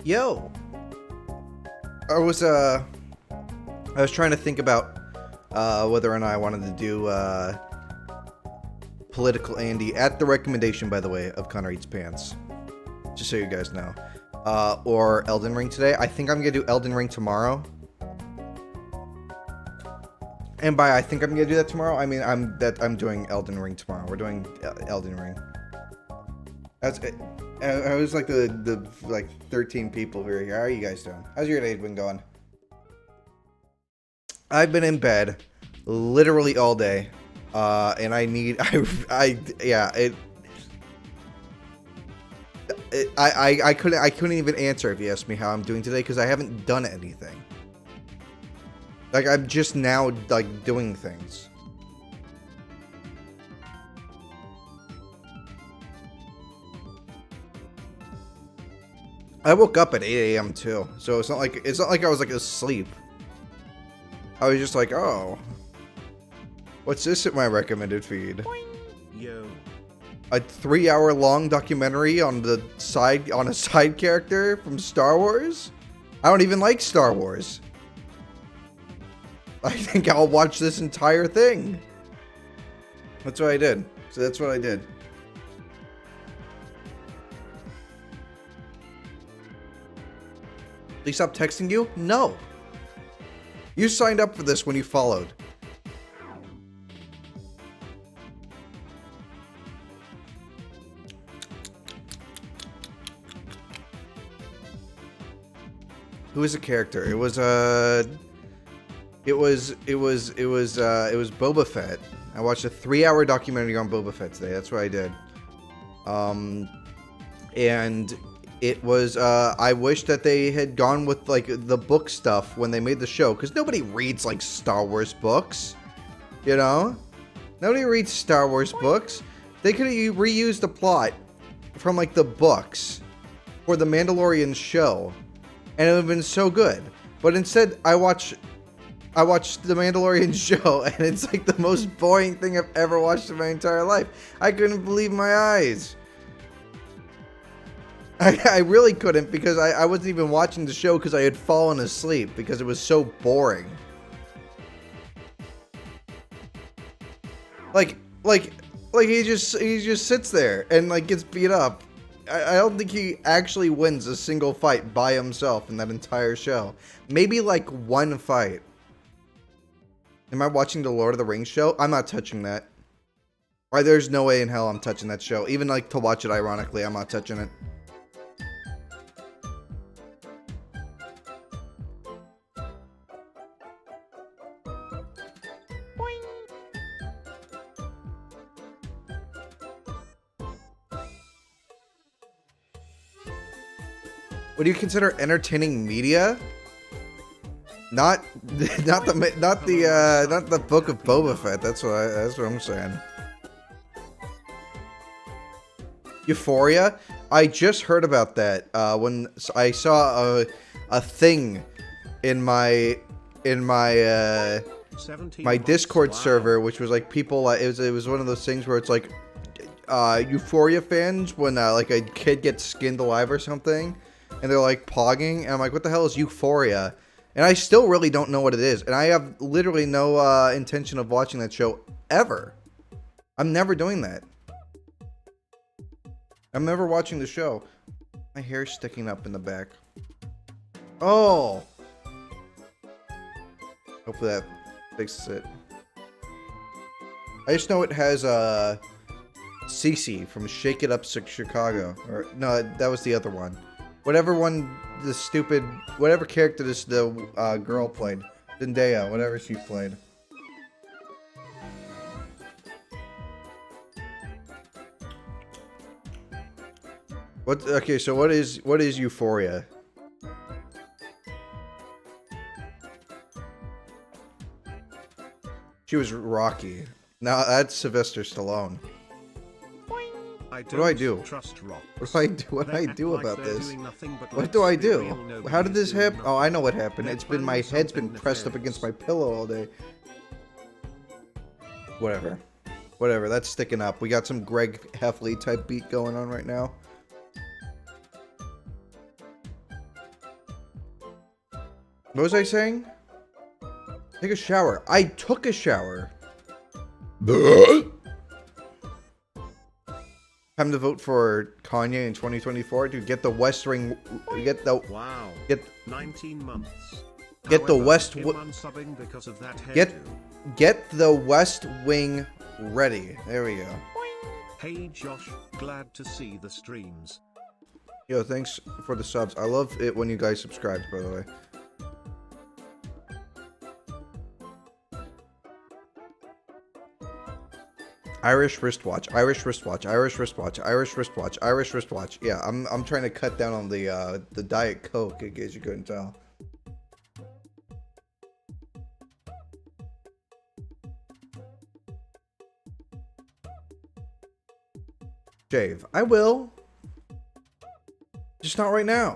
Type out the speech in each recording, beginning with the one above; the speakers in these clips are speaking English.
Yo, I was trying to think about whether or not I wanted to do Political Andy at the recommendation, by the way, of Connor Eats Pants. Just so you guys know, or Elden Ring today. I think I'm gonna do Elden Ring tomorrow. And by I think I'm gonna do that tomorrow, I mean I'm doing Elden Ring tomorrow. We're doing Elden Ring. I was like the 13 people who are here. How are you guys doing? How's your day been going? I've been in bed literally all day, and I need I couldn't even answer if you asked me how I'm doing today because I haven't done anything. Like I'm just now like doing things. I woke up at 8 a.m. too, so it's not like I was like asleep. I was just like, oh, what's this in my recommended feed? Yo. A 3-hour-long documentary on a side character from Star Wars? I don't even like Star Wars. I think I'll watch this entire thing. That's what I did. So that's what I did. They stopped texting you? No. You signed up for this when you followed. Who is a character? It was Boba Fett. I watched a 3-hour documentary on Boba Fett today. That's what I did. And it was I wish that they had gone with like the book stuff when they made the show, because nobody reads like Star Wars books, you know. Nobody reads Star Wars books. They could have reused the plot from like the books for the Mandalorian show, and it would have been so good. But instead, I watched the Mandalorian show, and it's like the most boring thing I've ever watched in my entire life. I couldn't believe my eyes. I really couldn't, because I wasn't even watching the show because I had fallen asleep because it was so boring. Like he just sits there and like gets beat up. I don't think he actually wins a single fight by himself in that entire show. Maybe like one fight. Am I watching the Lord of the Rings show? I'm not touching that. Right, there's no way in hell I'm touching that show. Even like to watch it ironically, I'm not touching it. What do you consider entertaining media? Not the Book of Boba Fett. That's what I'm saying. Euphoria. I just heard about that when I saw a thing in my Discord server, which was like people. It was one of those things where it's like Euphoria fans when like a kid gets skinned alive or something. And they're like pogging, and I'm like, what the hell is Euphoria? And I still really don't know what it is. And I have literally no intention of watching that show ever. I'm never doing that. I'm never watching the show. My hair's sticking up in the back. Oh! Hopefully that fixes it. I just know it has Cece from Shake It Up Chicago. Or no, that was the other one. Whatever character the girl played. Zendaya, whatever she played. Okay, so what is Euphoria? She was Rocky. Now that's Sylvester Stallone. What do I do? What do I do about this? What do I do? How did this happen? Oh, I know what happened. It's been my head's been pressed up against my pillow all day. Whatever. That's sticking up. We got some Greg Heffley type beat going on right now. What was I saying? Take a shower. I took a shower. Time to vote for Kanye in 2024 to get the West Wing. Get the wow. Get 19 months. Get However, the West. Because of that Get the West Wing ready. There we go. Hey Josh, glad to see the streams. Yo, thanks for the subs. I love it when you guys subscribe, by the way. Irish wristwatch, Irish wristwatch, Irish wristwatch, Irish wristwatch, Irish wristwatch. Yeah, I'm trying to cut down on the Diet Coke, in case you couldn't tell. Shave. I will. Just not right now.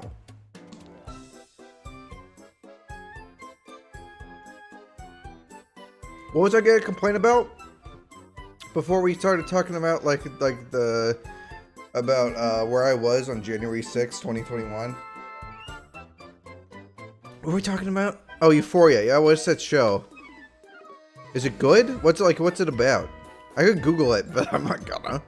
What was I gonna complain about? Before we started talking about where I was on January 6th, 2021. What were we talking about? Oh, Euphoria. Yeah, what's that show? Is it good? What's it about? I could Google it, but I'm not gonna.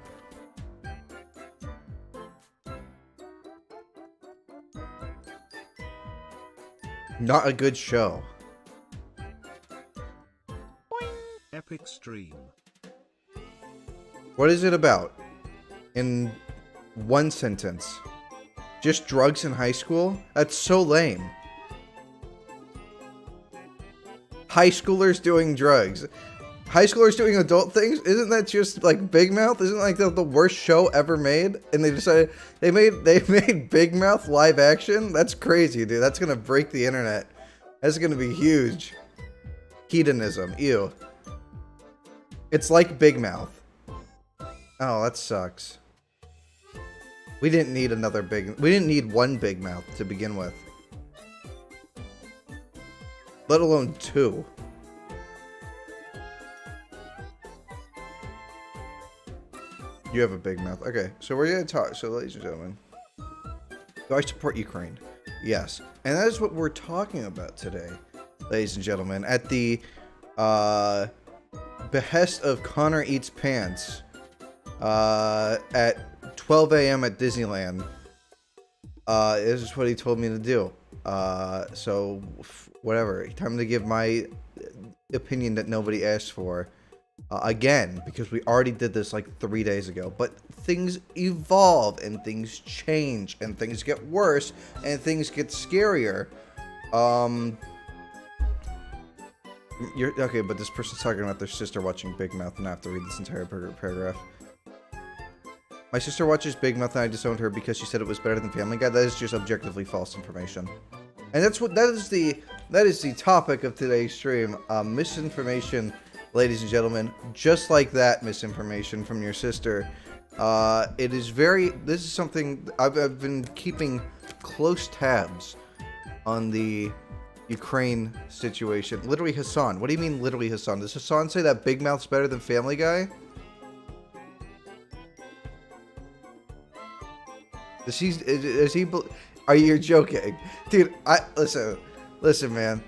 Not a good show. Epic stream. What is it about? In one sentence. Just drugs in high school? That's so lame. High schoolers doing drugs. High schoolers doing adult things? Isn't that just like Big Mouth? Isn't like the worst show ever made? And they decided they made Big Mouth live action? That's crazy, dude. That's gonna break the internet. That's gonna be huge. Hedonism. Ew. It's like Big Mouth. Oh, that sucks. We didn't need one Big Mouth to begin with. Let alone two. You have a big mouth. Okay, so we're gonna talk. So, ladies and gentlemen, do I support Ukraine? Yes. And that is what we're talking about today, ladies and gentlemen. At the behest of Connor Eats Pants, at 12 a.m. at Disneyland. This is what he told me to do. So, whatever. Time to give my opinion that nobody asked for. Again, because we already did this like 3 days ago. But things evolve, and things change, and things get worse, and things get scarier. You're okay, but this person's talking about their sister watching Big Mouth, and I have to read this entire paragraph. My sister watches Big Mouth, and I disowned her because she said it was better than Family Guy. That is just objectively false information, and that is the topic of today's stream. Misinformation, ladies and gentlemen. Just like that, misinformation from your sister. This is something I've been keeping close tabs on the Ukraine situation. Literally Hassan. What do you mean literally Hassan? Does Hassan say that Big Mouth's better than Family Guy? Are you joking? Dude, listen man.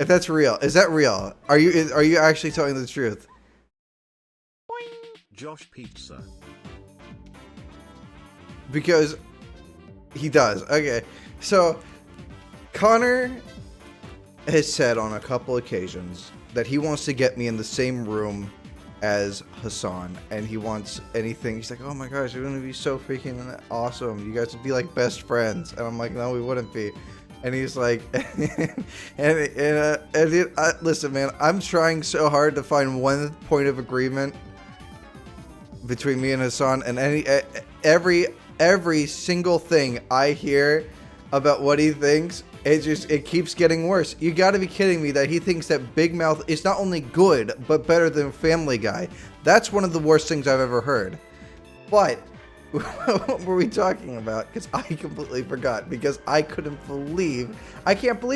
If that's real, is that real? Are you actually telling the truth? Josh Pizza. Because he does. Okay. So Connor has said on a couple occasions that he wants to get me in the same room as Hassan, and he wants anything. He's like, oh my gosh, you're gonna be so freaking awesome. You guys would be like best friends. And I'm like, no, we wouldn't be. And he's like, listen, man, I'm trying so hard to find one point of agreement between me and Hassan, and every single thing I hear about what he thinks, it keeps getting worse. You gotta be kidding me that he thinks that Big Mouth is not only good, but better than Family Guy. That's one of the worst things I've ever heard. But what were we talking about? Because I completely forgot. Because I can't believe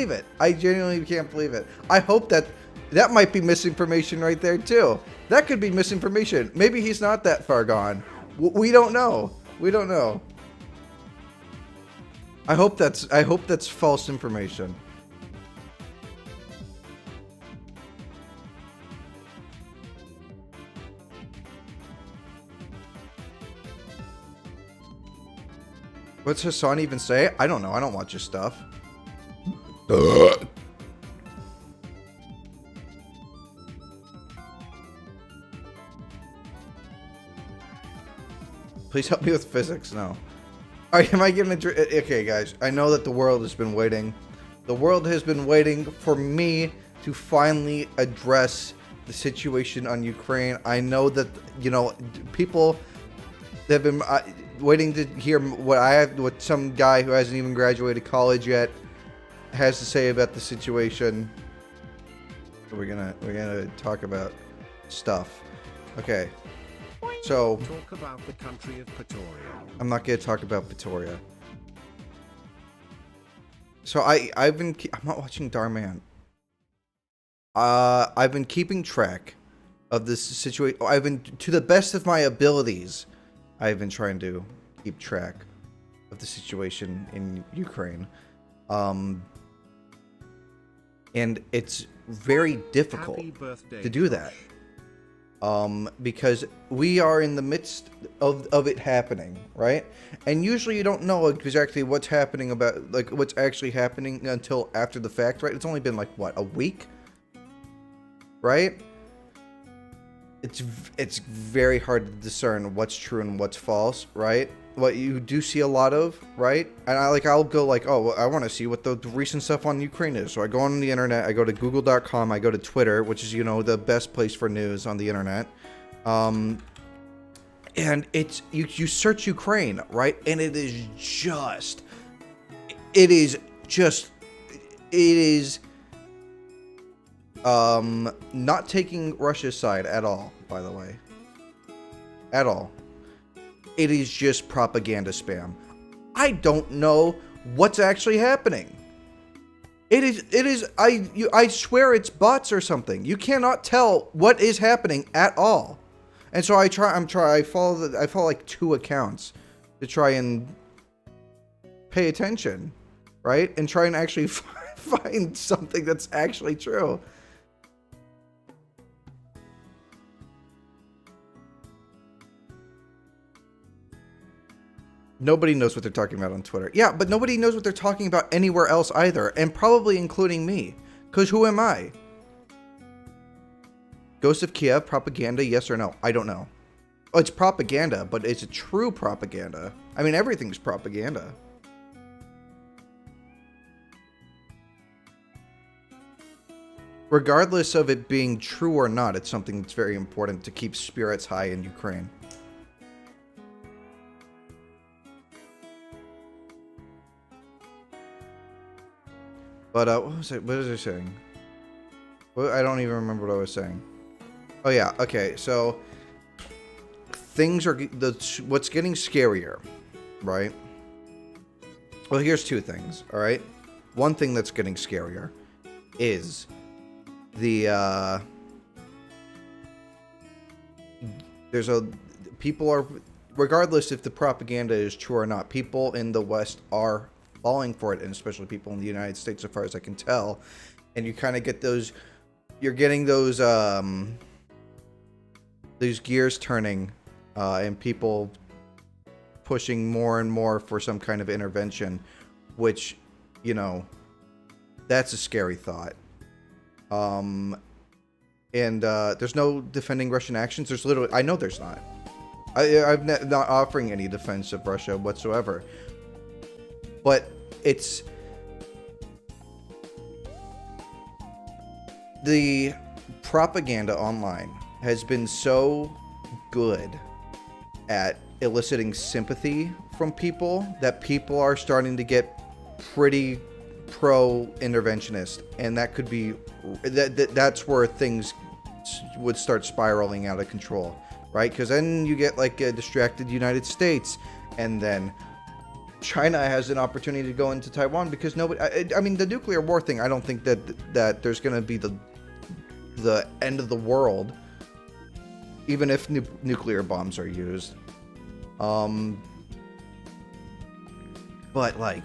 it. I genuinely can't believe it. I hope that might be misinformation right there too. That could be misinformation. Maybe he's not that far gone. We don't know. We don't know. I hope that's false information. What's Hassan even say? I don't know. I don't watch his stuff. Please help me with physics. No. Am I getting okay, guys? I know that the world has been waiting. The world has been waiting for me to finally address the situation on Ukraine. I know that, you know, people have been waiting to hear what some guy who hasn't even graduated college yet has to say about the situation. We're gonna talk about stuff. Okay. So talk about the country of Pretoria. I'm not gonna talk about Pretoria. So I'm not watching Darman. I've been keeping track of this situation. I've been, to the best of my abilities, I've been trying to keep track of the situation in Ukraine. And it's very difficult to do that. Because we are in the midst of it happening, right? And usually you don't know exactly what's happening about, like, what's actually happening until after the fact, right? It's only been, like, what, a week? Right? It's very hard to discern what's true and what's false, right? What you do see a lot of, right? And I'll go like, oh, well, I want to see what the recent stuff on Ukraine is. So I go on the internet, I go to google.com, I go to Twitter, which is, you know, the best place for news on the internet. And it's, you search Ukraine, right? And it is not taking Russia's side at all, by the way. At all. It is just propaganda spam. I don't know what's actually happening. I swear it's bots or something. You cannot tell what is happening at all. And so I follow like 2 accounts to try and pay attention, right? And try and actually find something that's actually true. Nobody knows what they're talking about on Twitter. Yeah, but nobody knows what they're talking about anywhere else either, and probably including me. Because who am I? Ghost of Kiev, propaganda, yes or no? I don't know. Oh, it's propaganda, but it's a true propaganda. I mean, everything's propaganda. Regardless of it being true or not, it's something that's very important to keep spirits high in Ukraine. But, what was I saying? Well, I don't even remember what I was saying. Oh, yeah, okay, so things are, what's getting scarier, right? Well, here's 2 things, all right? One thing that's getting scarier is people are, regardless if the propaganda is true or not, people in the West are falling for it, and especially people in the United States, as far as I can tell. And you kind of get you're getting those gears turning, and people pushing more and more for some kind of intervention, which, you know, that's a scary thought. And there's no defending Russian actions. There's literally, I know there's not. I'm not offering any defense of Russia whatsoever. But it's the propaganda online has been so good at eliciting sympathy from people that people are starting to get pretty pro-interventionist, and that could be that's where things would start spiraling out of control, right? Because then you get like a distracted United States, and then China has an opportunity to go into Taiwan because nobody. I mean, the nuclear war thing. I don't think that there's going to be the end of the world, even if nuclear bombs are used. But like,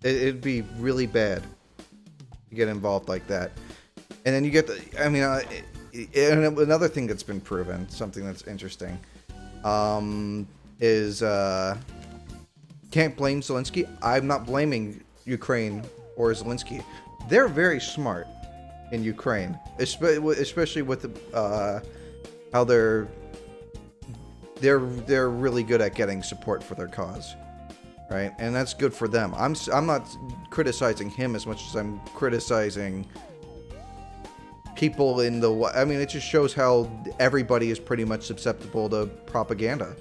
it'd be really bad to get involved like that. And then you get and another thing that's been proven, something that's interesting. is can't blame Zelensky. I'm not blaming Ukraine or Zelensky. They're very smart in Ukraine, especially with how they're really good at getting support for their cause, right? And that's good for them. I'm not criticizing him as much as I'm criticizing people in the. I mean, it just shows how everybody is pretty much susceptible to propaganda.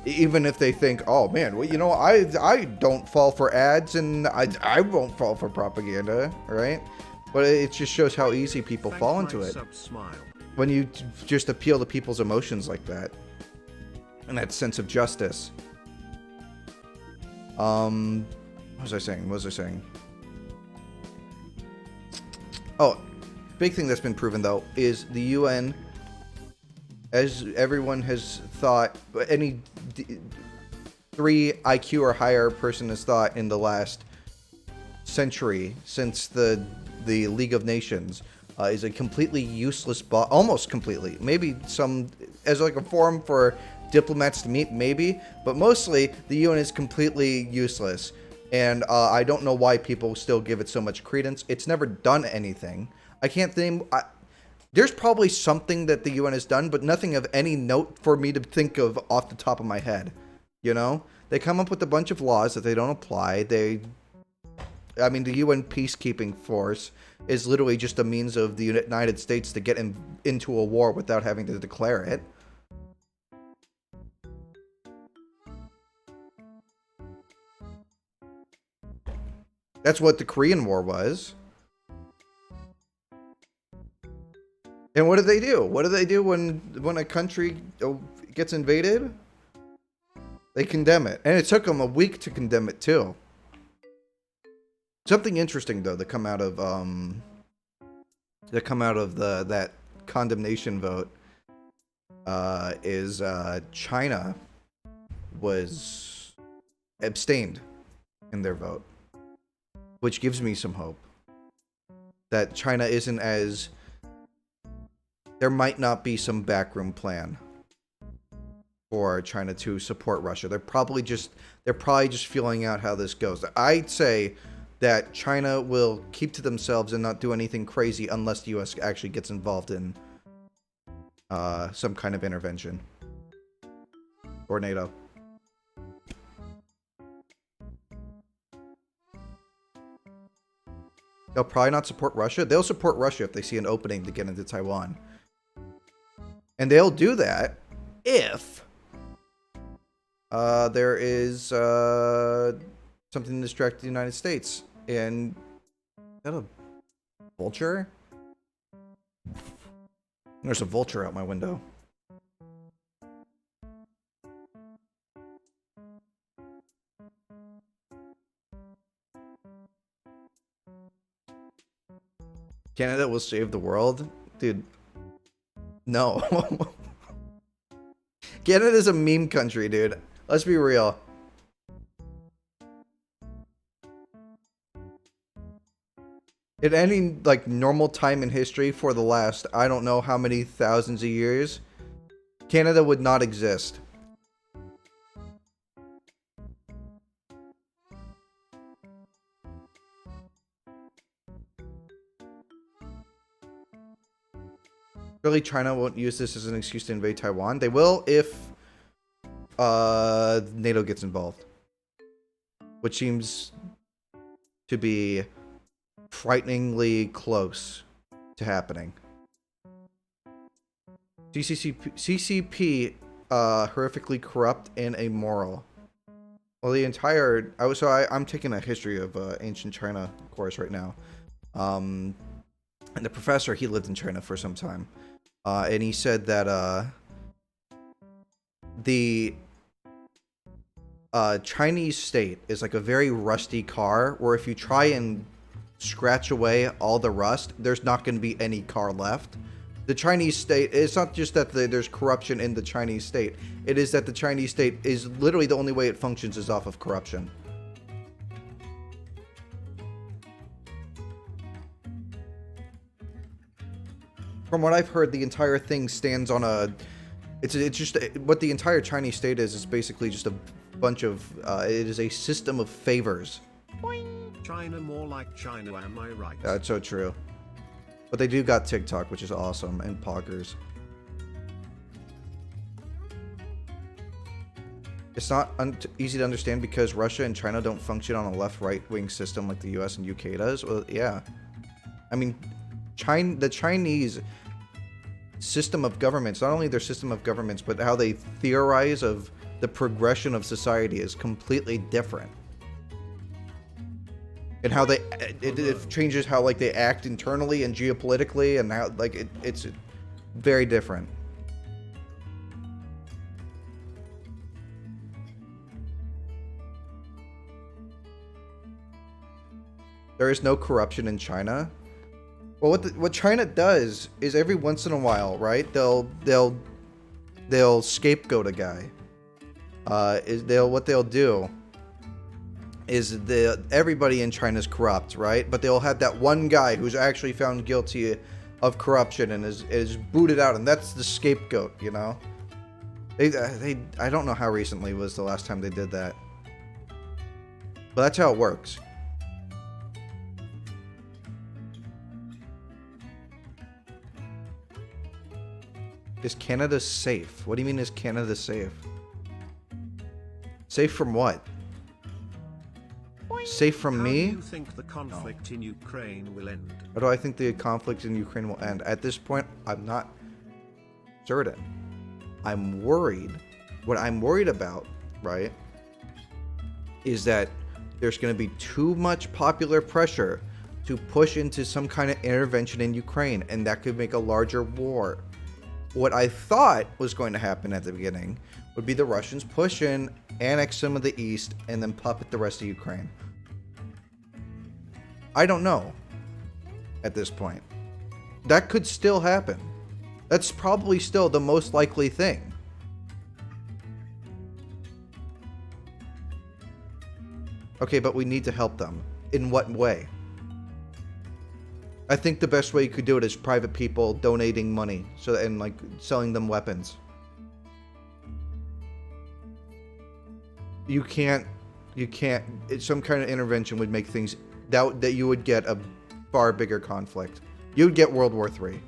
Even if they think, oh man, well, you know, I don't fall for ads and I won't fall for propaganda, right? But it just shows how easy people fall into it when you just appeal to people's emotions like that and that sense of justice. What was I saying? Oh, big thing that's been proven though is the UN, as everyone has thought, any 3 IQ or higher person has thought in the last century since the League of Nations, is a completely useless almost completely. Maybe some as like a forum for diplomats to meet, maybe, but mostly the UN is completely useless. And I don't know why people still give it so much credence. It's never done anything. I can't think. There's probably something that the UN has done, but nothing of any note for me to think of off the top of my head. You know? They come up with a bunch of laws that they don't apply. The UN peacekeeping force is literally just a means of the United States to get into a war without having to declare it. That's what the Korean War was. And what do they do? What do they do when a country gets invaded? They condemn it. And it took them a week to condemn it too. Something interesting though that come out of that condemnation vote is China was abstained in their vote, which gives me some hope that China isn't as. There might not be some backroom plan for China to support Russia. They're probably just feeling out how this goes. I'd say that China will keep to themselves and not do anything crazy unless the US actually gets involved in some kind of intervention. Or NATO. They'll probably not support Russia. They'll support Russia if they see an opening to get into Taiwan. And they'll do that if there is something to distract the United States. And is that a vulture? There's a vulture out my window. Canada will save the world? Dude, no. Canada's a meme country, dude. Let's be real. In any, like, normal time in history for the last, I don't know how many thousands of years, Canada would not exist. Really, China won't use this as an excuse to invade Taiwan. They will if NATO gets involved, which seems to be frighteningly close to happening. CCP horrifically corrupt and immoral. Well, the entire I'm taking a history of ancient China course right now, and the professor, he lived in China for some time. And he said that the Chinese state is like a very rusty car, where if you try and scratch away all the rust, there's not going to be any car left. The Chinese state, it's not just that there's corruption in the Chinese state. It is that the Chinese state is literally the only way it functions is off of corruption. From what I've heard, the entire thing stands on a It's just what the entire Chinese state is basically just a bunch of it is a system of favors. China more like China, am I right? That's so true. But they do got TikTok, which is awesome, and Poggers. It's not easy to understand because Russia and China don't function on a left-right wing system like the US and UK does. Well, yeah. I mean, the Chinese system of governments, not only their system of governments, but how they theorize of the progression of society is completely different. And how it changes how like they act internally and geopolitically, and how like it's very different. There is no corruption in China. Well, what China does is every once in a while, right? They'll scapegoat a guy. What they'll do is everybody in China is corrupt, right? But they'll have that one guy who's actually found guilty of corruption and is booted out, and that's the scapegoat, you know? I don't know how recently was the last time they did that. But that's how it works. Is Canada safe? What do you mean is Canada safe? Safe from what? Safe from me? How do you think the conflict in Ukraine will end? How do I think the conflict in Ukraine will end? At this point, I'm not certain. I'm worried. What I'm worried about, right, is that there's going to be too much popular pressure to push into some kind of intervention in Ukraine, and that could make a larger war. What I thought was going to happen at the beginning would be the Russians push in, annex some of the east, and then puppet the rest of Ukraine. I don't know at this point. That could still happen. That's probably still the most likely thing. Okay, but we need to help them. In what way? I think the best way you could do it is private people donating money and like selling them weapons. You can't some kind of intervention would make things that you would get a far bigger conflict. You'd get World War III.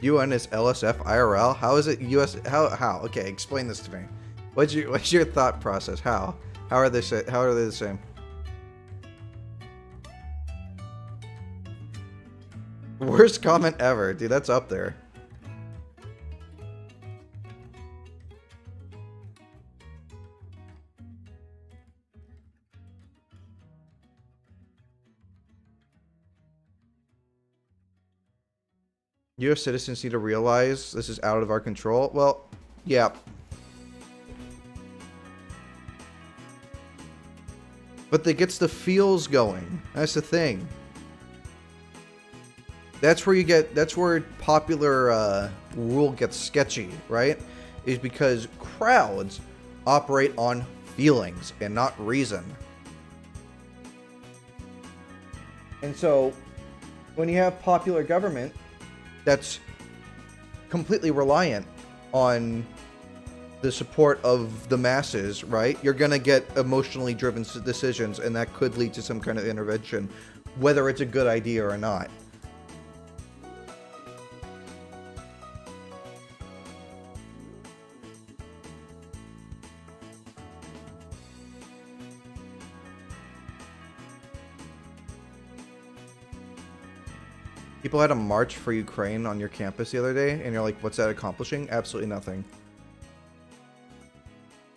UN is LSF IRL? How is it US? How? Okay, explain this to me. What's your thought process? How are they the same? Worst comment ever, dude. That's up there. US citizens need to realize this is out of our control. Well, yeah. But that gets the feels going. That's the thing. That's where popular rule gets sketchy, right? Is because crowds operate on feelings and not reason. And so, when you have popular government that's completely reliant on the support of the masses, right? You're going to get emotionally driven decisions, and that could lead to some kind of intervention, whether it's a good idea or not. People had a march for Ukraine on your campus the other day, and you're like, what's that accomplishing? Absolutely nothing.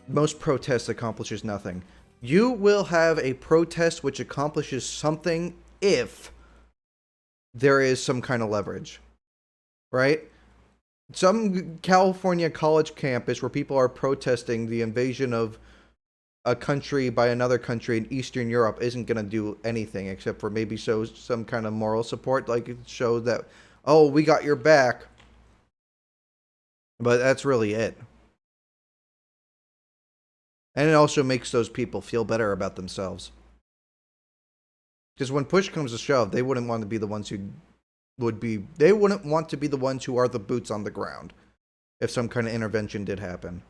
Most protests accomplishes nothing. You will have a protest which accomplishes something if there is some kind of leverage, right? Some California college campus where people are protesting the invasion of a country by another country in Eastern Europe isn't going to do anything except for maybe show some kind of moral support, like show that, oh, we got your back. But that's really it. And it also makes those people feel better about themselves. Because when push comes to shove, they wouldn't want to be the ones who they wouldn't want to be the ones who are the boots on the ground if some kind of intervention did happen.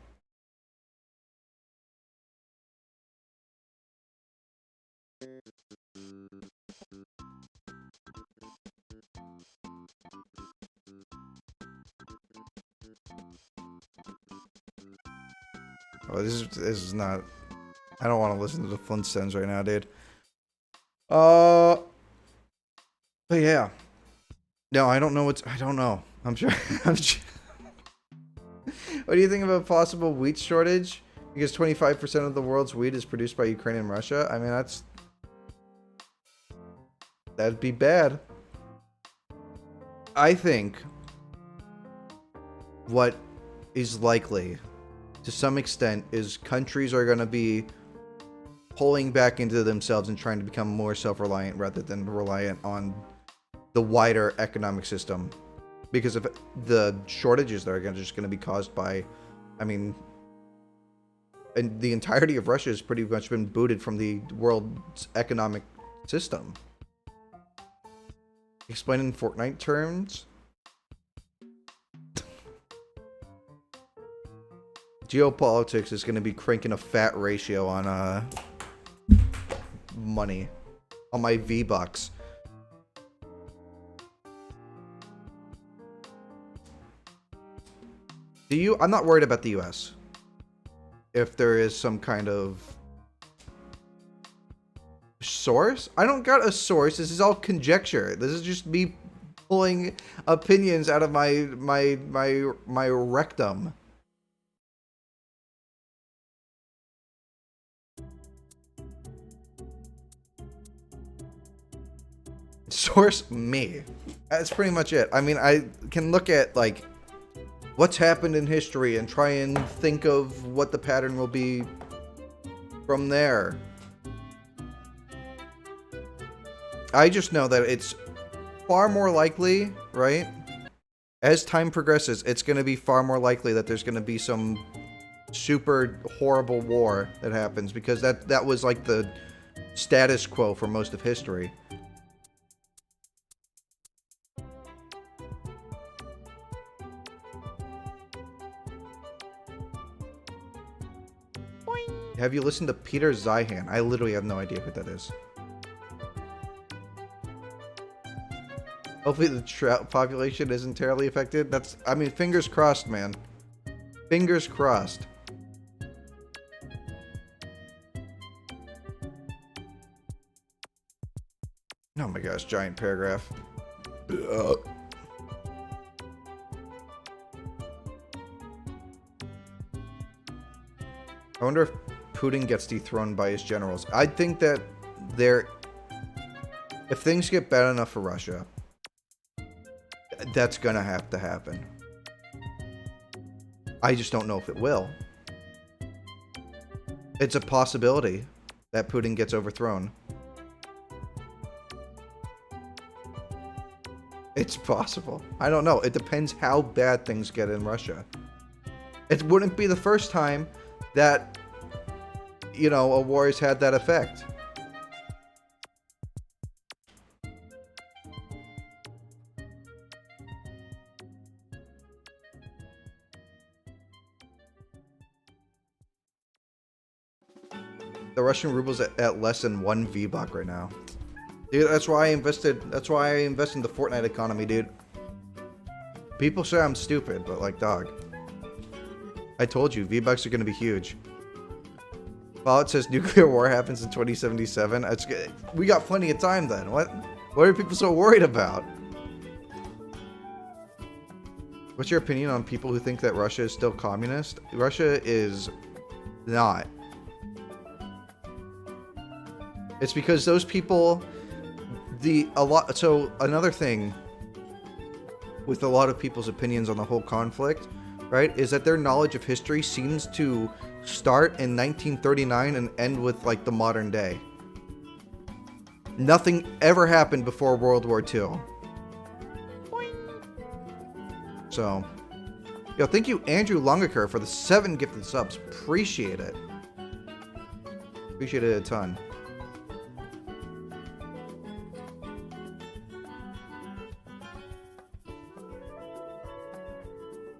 Oh, this is not. I don't want to listen to the Flintstones right now, dude. But yeah. No, I don't know I don't know. I'm sure. What do you think of a possible wheat shortage? Because 25% of the world's wheat is produced by Ukraine and Russia. I mean, that'd be bad. I think what is likely, to some extent, is countries are going to be pulling back into themselves and trying to become more self-reliant rather than reliant on the wider economic system. Because of the shortages that are just going to be caused by, I mean, and the entirety of Russia has pretty much been booted from the world's economic system. Explain in Fortnite terms. Geopolitics is going to be cranking a fat ratio on money, on my V-Bucks. I'm not worried about the US. If there is some kind of source? I don't got a source. This is all conjecture. This is just me pulling opinions out of my rectum. Source me. That's pretty much it. I mean, I can look at like what's happened in history and try and think of what the pattern will be from there. I just know that it's far more likely, right? As time progresses, it's going to be far more likely that there's going to be some super horrible war that happens, because that was like the status quo for most of history. Have you listened to Peter Zeihan? I literally have no idea who that is. Hopefully the trout population isn't terribly affected. I mean, fingers crossed, man. Fingers crossed. Oh my gosh, giant paragraph. Ugh. I wonder if Putin gets dethroned by his generals. I think that if things get bad enough for Russia, that's gonna have to happen. I just don't know if it will. It's a possibility that Putin gets overthrown. It's possible. I don't know. It depends how bad things get in Russia. It wouldn't be the first time that, you know, a war has had that effect. The Russian ruble's at less than 1 V-Buck right now. Dude, that's why I invested in the Fortnite economy, dude. People say I'm stupid, but like, dog. I told you, V-Bucks are gonna be huge. Fallout says nuclear war happens in 2077. We got plenty of time then. What are people so worried about? What's your opinion on people who think that Russia is still communist? Russia is not. It's because those people, so another thing with a lot of people's opinions on the whole conflict, right, is that their knowledge of history seems to start in 1939 and end with like the modern day. Nothing ever happened before World War II. So, yo, thank you, Andrew Longaker, for the 7 gifted subs. Appreciate it. Appreciate it a ton.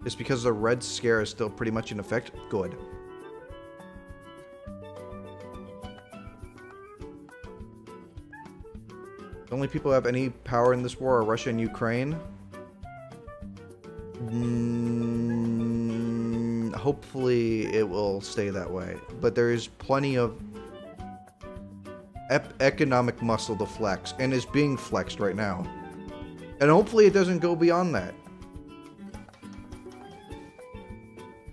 It's because the Red Scare is still pretty much in effect. Good. The only people who have any power in this war are Russia and Ukraine. Hopefully it will stay that way. But there is plenty of economic muscle to flex, and is being flexed right now. And hopefully it doesn't go beyond that.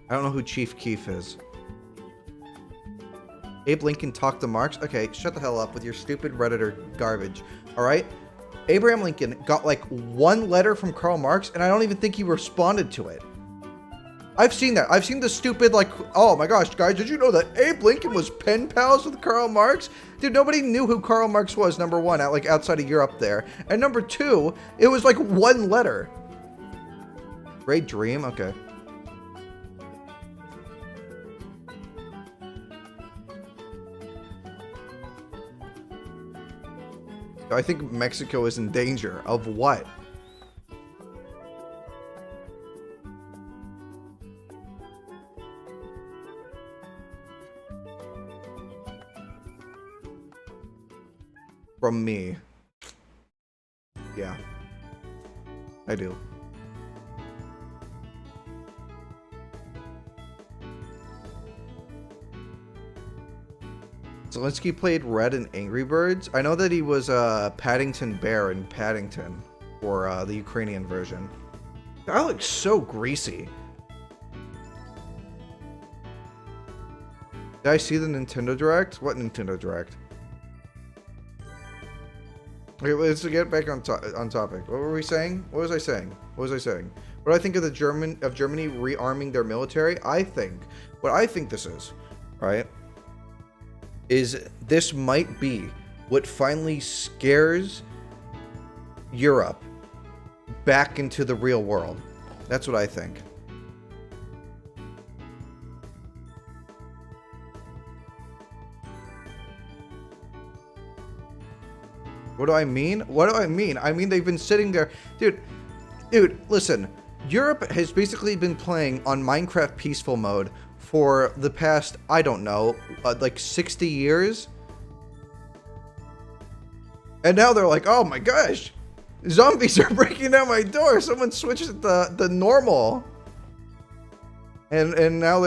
I don't know who Chief Keef is. Abe Lincoln talked to Marx? Okay, shut the hell up with your stupid Redditor garbage. Alright? Abraham Lincoln got like one letter from Karl Marx, and I don't even think he responded to it. I've seen that. I've seen the stupid, like, oh my gosh, guys, did you know that Abe Lincoln was pen pals with Karl Marx? Dude, nobody knew who Karl Marx was, number one, like outside of Europe there. And number two, it was like one letter. Great dream? Okay. I think Mexico is in danger. Of what? From me. Yeah. I do. Zelensky played Red in Angry Birds. I know that he was Paddington Bear in Paddington for the Ukrainian version. That looks so greasy. Did I see the Nintendo Direct? What Nintendo Direct? Okay, let's get back on topic. What were we saying? What was I saying? What do I think of Germany rearming their military? What I think this is, right? Is this might be what finally scares Europe back into the real world. That's what I think. What do I mean? I mean they've been sitting there. Dude, listen. Europe has basically been playing on Minecraft peaceful mode for the past, I don't know, like 60 years. And now they're like, oh my gosh, zombies are breaking down my door. Someone switched the normal. And now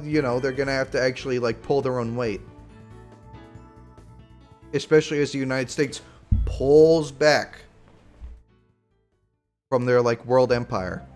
you know, they're gonna have to actually like pull their own weight. Especially as the United States pulls back from their like world empire.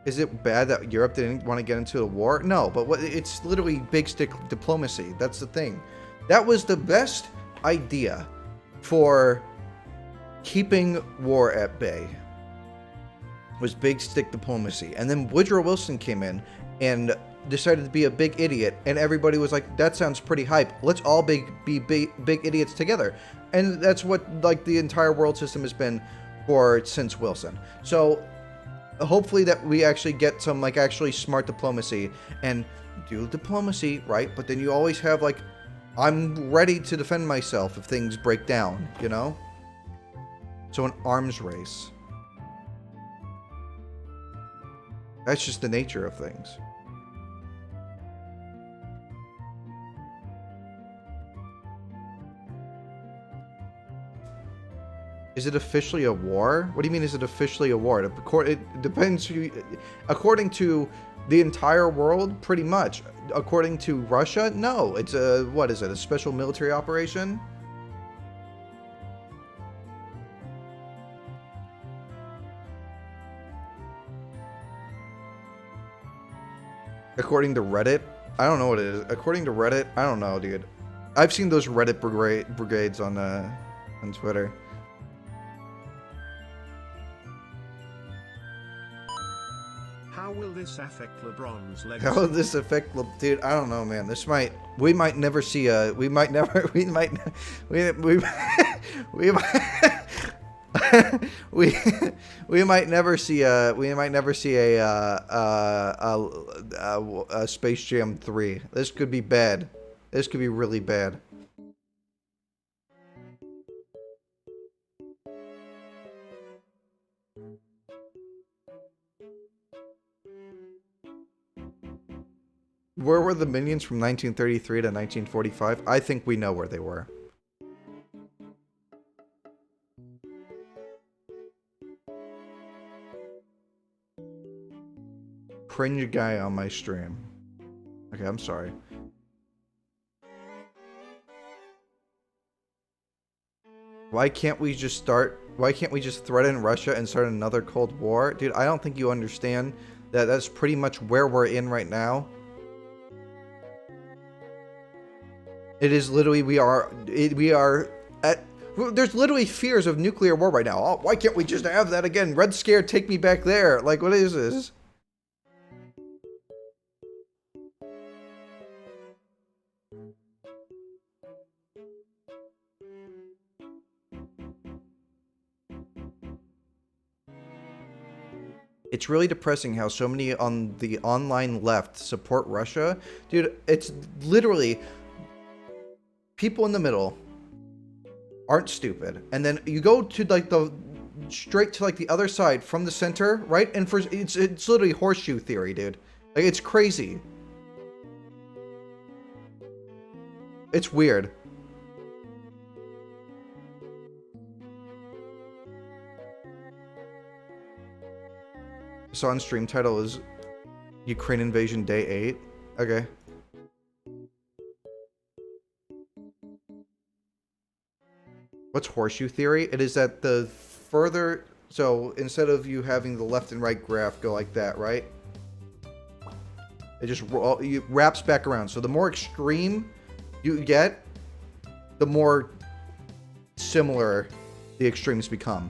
Is it bad that Europe didn't want to get into a war? No, but it's literally big stick diplomacy. That's the thing. That was the best idea for keeping war at bay. Was big stick diplomacy. And then Woodrow Wilson came in and decided to be a big idiot, and everybody was like, that sounds pretty hype. Let's all be big idiots together. And that's what like the entire world system has been since Wilson. So hopefully that we actually get some like actually smart diplomacy and do diplomacy, right? But then you always have like, I'm ready to defend myself if things break down, you know? So an arms race. That's just the nature of things. Is it officially a war? What do you mean, is it officially a war? It depends. According to the entire world, pretty much. According to Russia, no. It's a, what is it, a special military operation? According to Reddit? I don't know what it is. According to Reddit? I don't know, dude. I've seen those Reddit brigades on Twitter. How will this affect LeBron's legacy? How will this affect dude? I don't know, man. We might never see a. We might. we we might never see a Space Jam 3. This could be bad. This could be really bad. Where were the Minions from 1933 to 1945? I think we know where they were. Cringe guy on my stream. Okay, I'm sorry. Why can't we just threaten Russia and start another Cold War? Dude, I don't think you understand that that's pretty much where we're in right now. It is literally, we are at, there's literally fears of nuclear war right now. Oh, why can't we just have that again? Red Scare, take me back there. Like, what is this? It's really depressing how so many on the online left support Russia. Dude, it's literally people in the middle aren't stupid. And then you go to like straight to like the other side from the center, right? And it's literally horseshoe theory, dude. Like, it's crazy. It's weird. So on stream title is Ukraine Invasion Day 8. Okay. What's horseshoe theory? It is that the further... So instead of you having the left and right graph go like that, right? It just wraps back around. So the more extreme you get, the more similar the extremes become.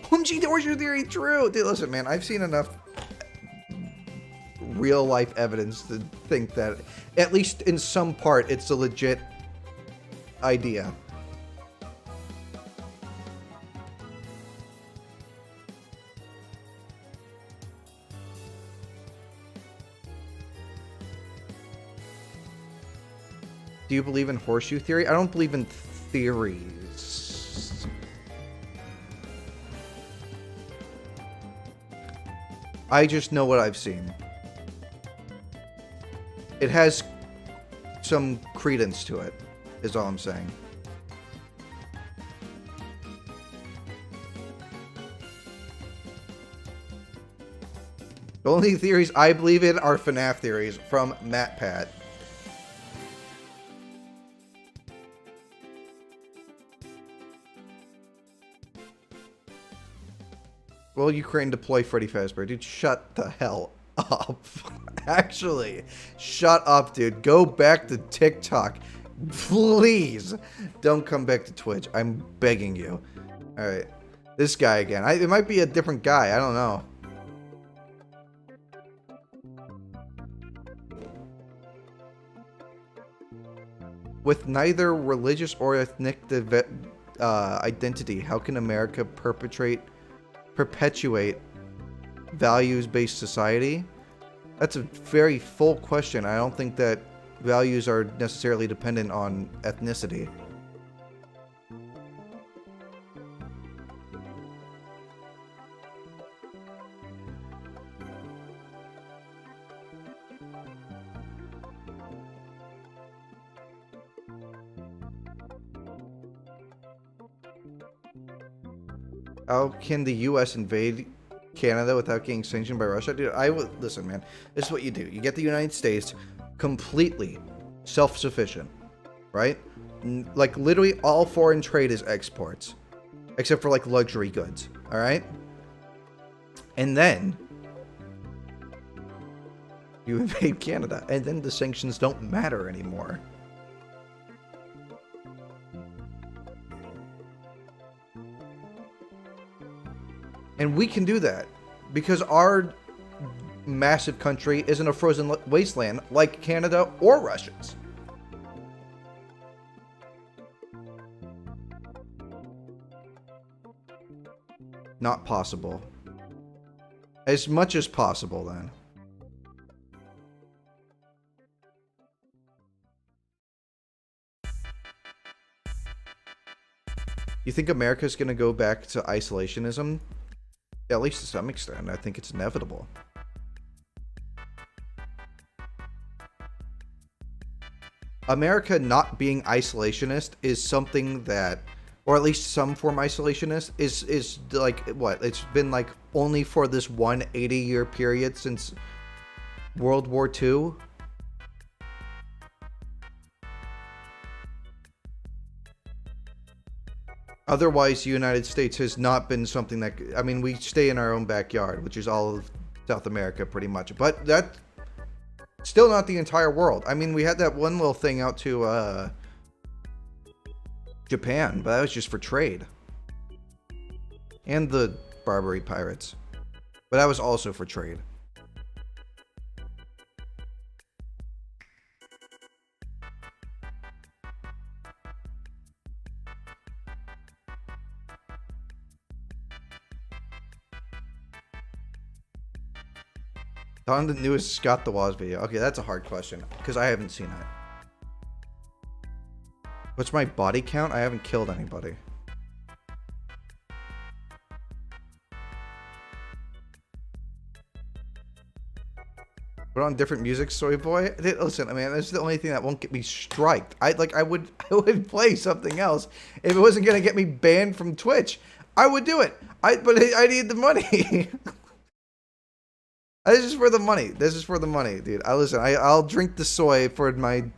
Punchy horseshoe theory, true. Dude, listen, man, I've seen enough real life evidence to think that, at least in some part, it's a legit idea. Do you believe in horseshoe theory? I don't believe in theories. I just know what I've seen. It has some credence to it, is all I'm saying. The only theories I believe in are FNAF theories from MatPat. Will Ukraine deploy Freddy Fazbear? Dude, shut the hell up. Actually, shut up, dude. Go back to TikTok. Please. Don't come back to Twitch. I'm begging you. Alright. This guy again. It might be a different guy. I don't know. With neither religious or ethnic identity, how can America perpetuate values-based society? That's a very full question. I don't think that values are necessarily dependent on ethnicity. How can the U.S. invade Canada without getting sanctioned by Russia? Dude, listen, man. This is what you do. You get the United States completely self-sufficient, right? Like, literally all foreign trade is exports, except for, like, luxury goods, all right? And then you invade Canada, and then the sanctions don't matter anymore. And we can do that because our massive country isn't a frozen wasteland like Canada or Russia's. Not possible. As much as possible, then. You think America's going to go back to isolationism? At least to some extent. I think it's inevitable. America not being isolationist is something that, or at least some form isolationist, is like, what? It's been like only for this 180-year period since World War II. Otherwise, the United States has not been something that, I mean, we stay in our own backyard, which is all of South America pretty much. But that's still not the entire world. I mean, we had that one little thing out to Japan, but that was just for trade. And the Barbary Pirates. But that was also for trade. On the newest Scott the Woz video. Okay, that's a hard question, because I haven't seen it. What's my body count? I haven't killed anybody. Put on different music, Soy Boy. Listen, I mean, that's the only thing that won't get me striked. I would play something else if it wasn't gonna get me banned from Twitch. I would do it. But I need the money. This is for the money. This is for the money, dude. I'll drink the soy for my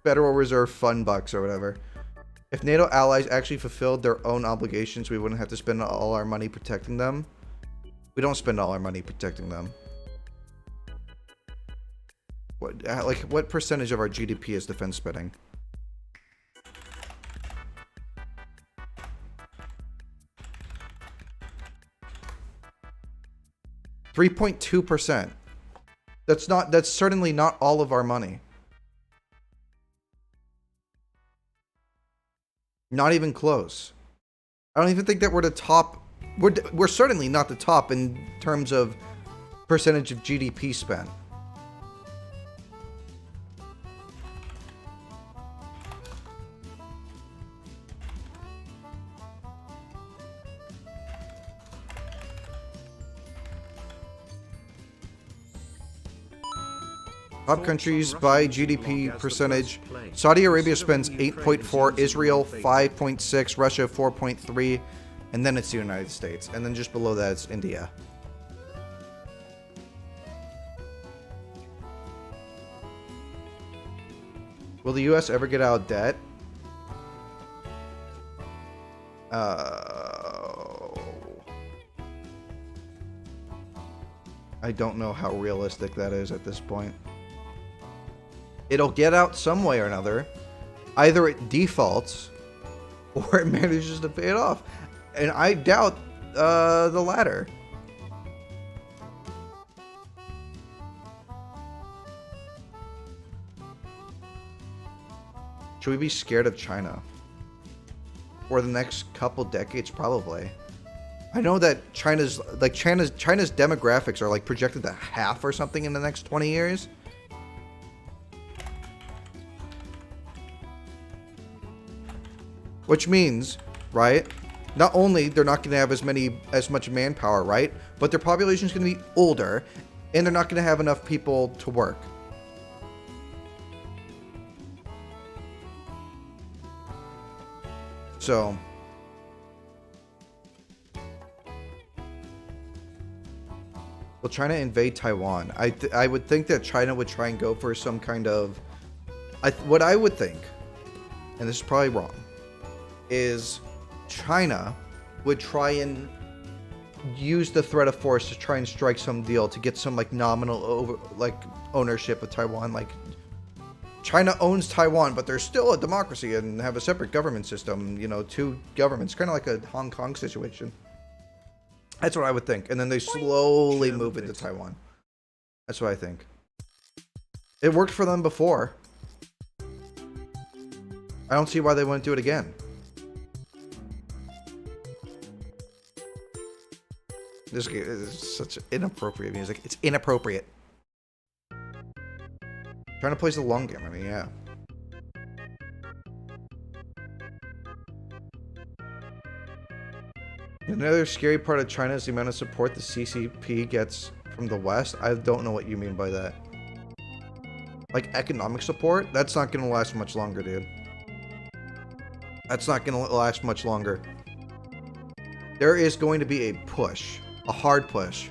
Federal Reserve Fund bucks or whatever. If NATO allies actually fulfilled their own obligations, we wouldn't have to spend all our money protecting them. We don't spend all our money protecting them. What percentage of our GDP is defense spending? $3.2%. That's certainly not all of our money. Not even close. I don't even think that we're the top. We're certainly not the top in terms of percentage of GDP spent. Top countries by GDP percentage. Saudi Arabia spends 8.4, Israel 5.6, Russia 4.3, and then it's the United States. And then just below that it's India. Will the US ever get out of debt? I don't know how realistic that is at this point. It'll get out some way or another. Either it defaults or it manages to pay it off. And I doubt the latter. Should we be scared of China? For the next couple decades, probably. I know that China's demographics are like projected to half or something in the next 20 years. Which means, right, not only they're not going to have as much manpower, right, but their population is going to be older, and they're not going to have enough people to work. So, will China invade Taiwan? I would think that China would try and go for some kind of, what I would think, and this is probably wrong, is China would try and use the threat of force to try and strike some deal to get some like nominal ownership of Taiwan. Like, China owns Taiwan, but they're still a democracy and have a separate government system, you know, two governments, kind of like a Hong Kong situation. That's what I would think. And then they slowly move into Taiwan. That's what I think. It worked for them before. I don't see why they wouldn't do it again. This is such inappropriate music. It's inappropriate. Trying to play the long game. I mean, yeah. Another scary part of China is the amount of support the CCP gets from the West. I don't know what you mean by that. Like economic support? That's not going to last much longer, dude. That's not going to last much longer. There is going to be a push, a hard push,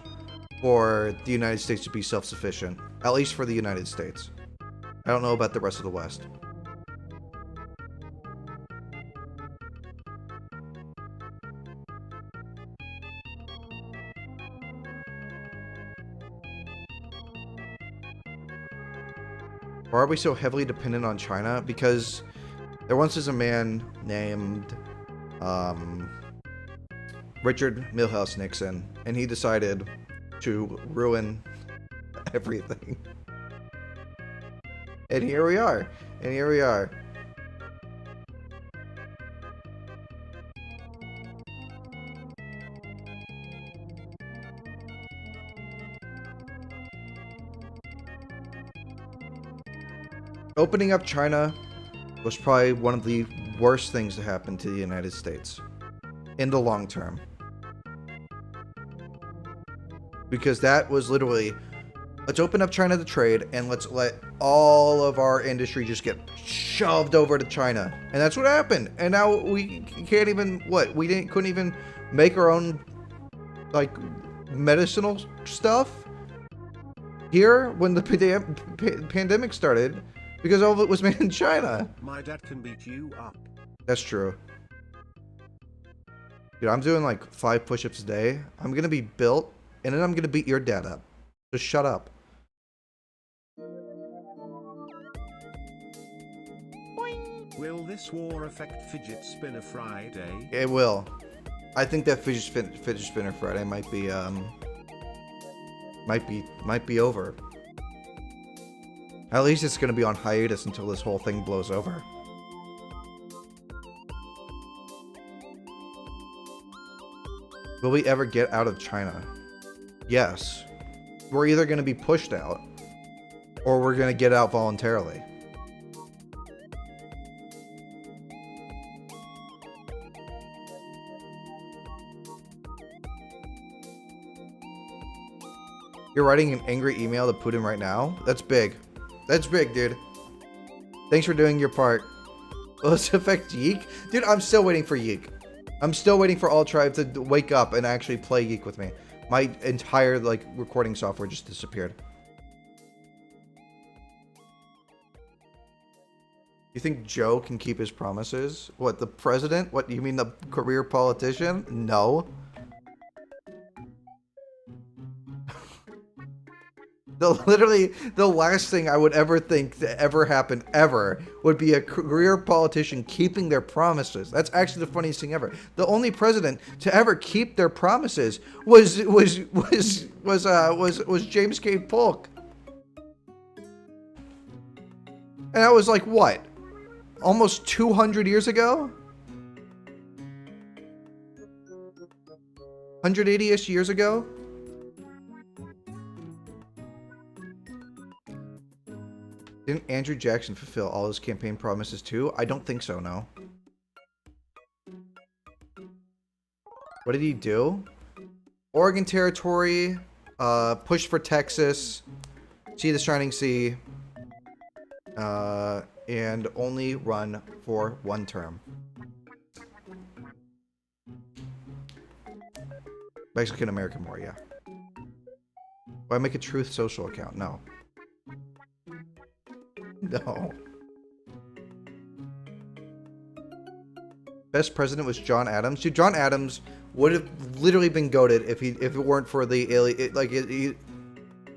for the United States to be self-sufficient. At least for the United States. I don't know about the rest of the West. Why are we so heavily dependent on China? Because there once was a man named Richard Milhouse Nixon, and he decided to ruin everything. And here we are. And here we are. Opening up China was probably one of the worst things to happen to the United States in the long term. Because that was literally, let's open up China to trade and let's let all of our industry just get shoved over to China. And that's what happened. And now we can't even, couldn't even make our own, like, medicinal stuff here when the pandemic started. Because all of it was made in China. My dad can beat you up. That's true. Dude, I'm doing like 5 push-ups a day. I'm going to be built, and then I'm going to beat your dad up. Just shut up. Will this war affect Fidget Spinner Friday? It will. I think that Fidget Spinner Friday might be over. At least it's going to be on hiatus until this whole thing blows over. Will we ever get out of China? Yes. We're either going to be pushed out, or we're going to get out voluntarily. You're writing an angry email to Putin right now? That's big. That's big, dude. Thanks for doing your part. Will this affect Yeek? Dude, I'm still waiting for Yeek. I'm still waiting for All Tribe to wake up and actually play Yeek with me. My entire, like, recording software just disappeared. You think Joe can keep his promises? What, the president? What, you mean the career politician? No. Literally, the last thing I would ever think to ever happen, ever, would be a career politician keeping their promises. That's actually the funniest thing ever. The only president to ever keep their promises was James K. Polk. And that was like, what? Almost 200 years ago? 180-ish years ago? Didn't Andrew Jackson fulfill all his campaign promises too? I don't think so, no. What did he do? Oregon Territory, push for Texas, see the Shining Sea, and only run for 1 term. Mexican-American War, yeah. Why make a Truth Social account? No. No. Best president was John Adams. Dude, John Adams would have literally been goated if it weren't for the alien.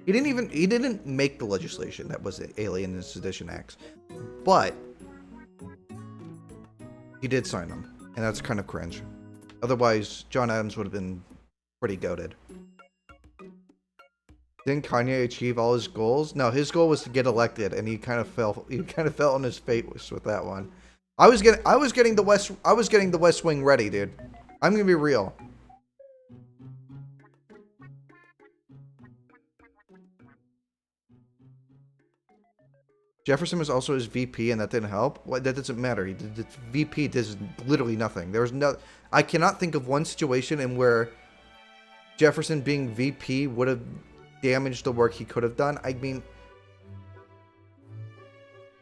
He didn't make the legislation that was the Alien and Sedition Acts, but he did sign them, and that's kind of cringe. Otherwise, John Adams would have been pretty goated. Didn't Kanye achieve all his goals? No, his goal was to get elected, and he kind of fell on his fate with that one. I was getting the West Wing ready, dude. I'm gonna be real. Jefferson was also his VP, and that didn't help. Well, that doesn't matter. The VP does literally nothing. There was no. I cannot think of one situation in where Jefferson being VP would have damaged the work he could have done. I mean,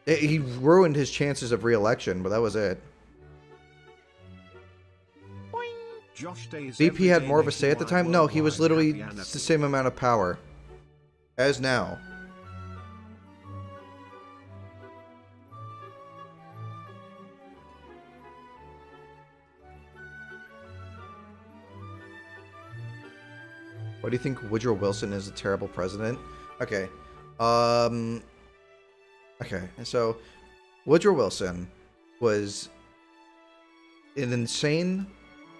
he ruined his chances of re-election, but that was it. VP had more of a say at the time? No, he was literally the same amount of power as now. Why do you think Woodrow Wilson is a terrible president? Okay. Okay, so Woodrow Wilson was an insane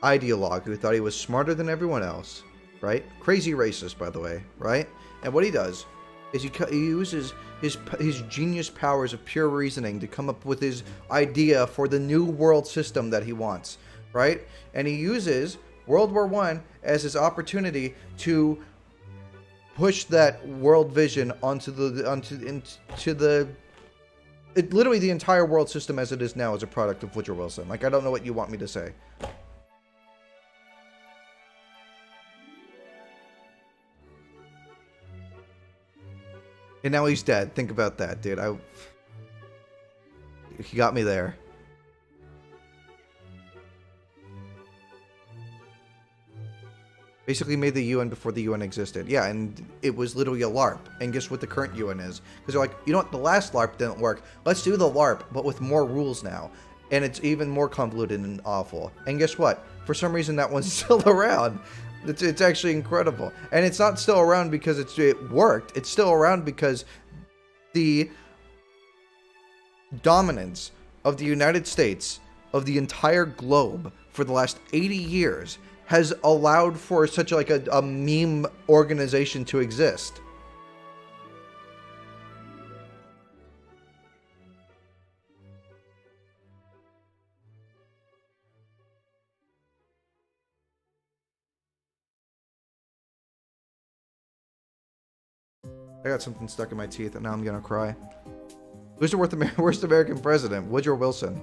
ideologue who thought he was smarter than everyone else, right? Crazy racist, by the way, right? And what he does is he uses his genius powers of pure reasoning to come up with his idea for the new world system that he wants, right? And he uses World War I as his opportunity to push that world vision literally the entire world system as it is now is a product of Woodrow Wilson. Like, I don't know what you want me to say. And now he's dead. Think about that, dude. He got me there. Basically made the UN before the UN existed. Yeah, and it was literally a LARP. And guess what the current UN is? Because they're like, you know what, the last LARP didn't work. Let's do the LARP, but with more rules now. And it's even more convoluted and awful. And guess what? For some reason, that one's still around. It's actually incredible. And it's not still around because it worked. It's still around because the dominance of the United States, of the entire globe, for the last 80 years has allowed for such like a meme organization to exist. I got something stuck in my teeth and now I'm gonna cry. Who's the worst American president? Woodrow Wilson.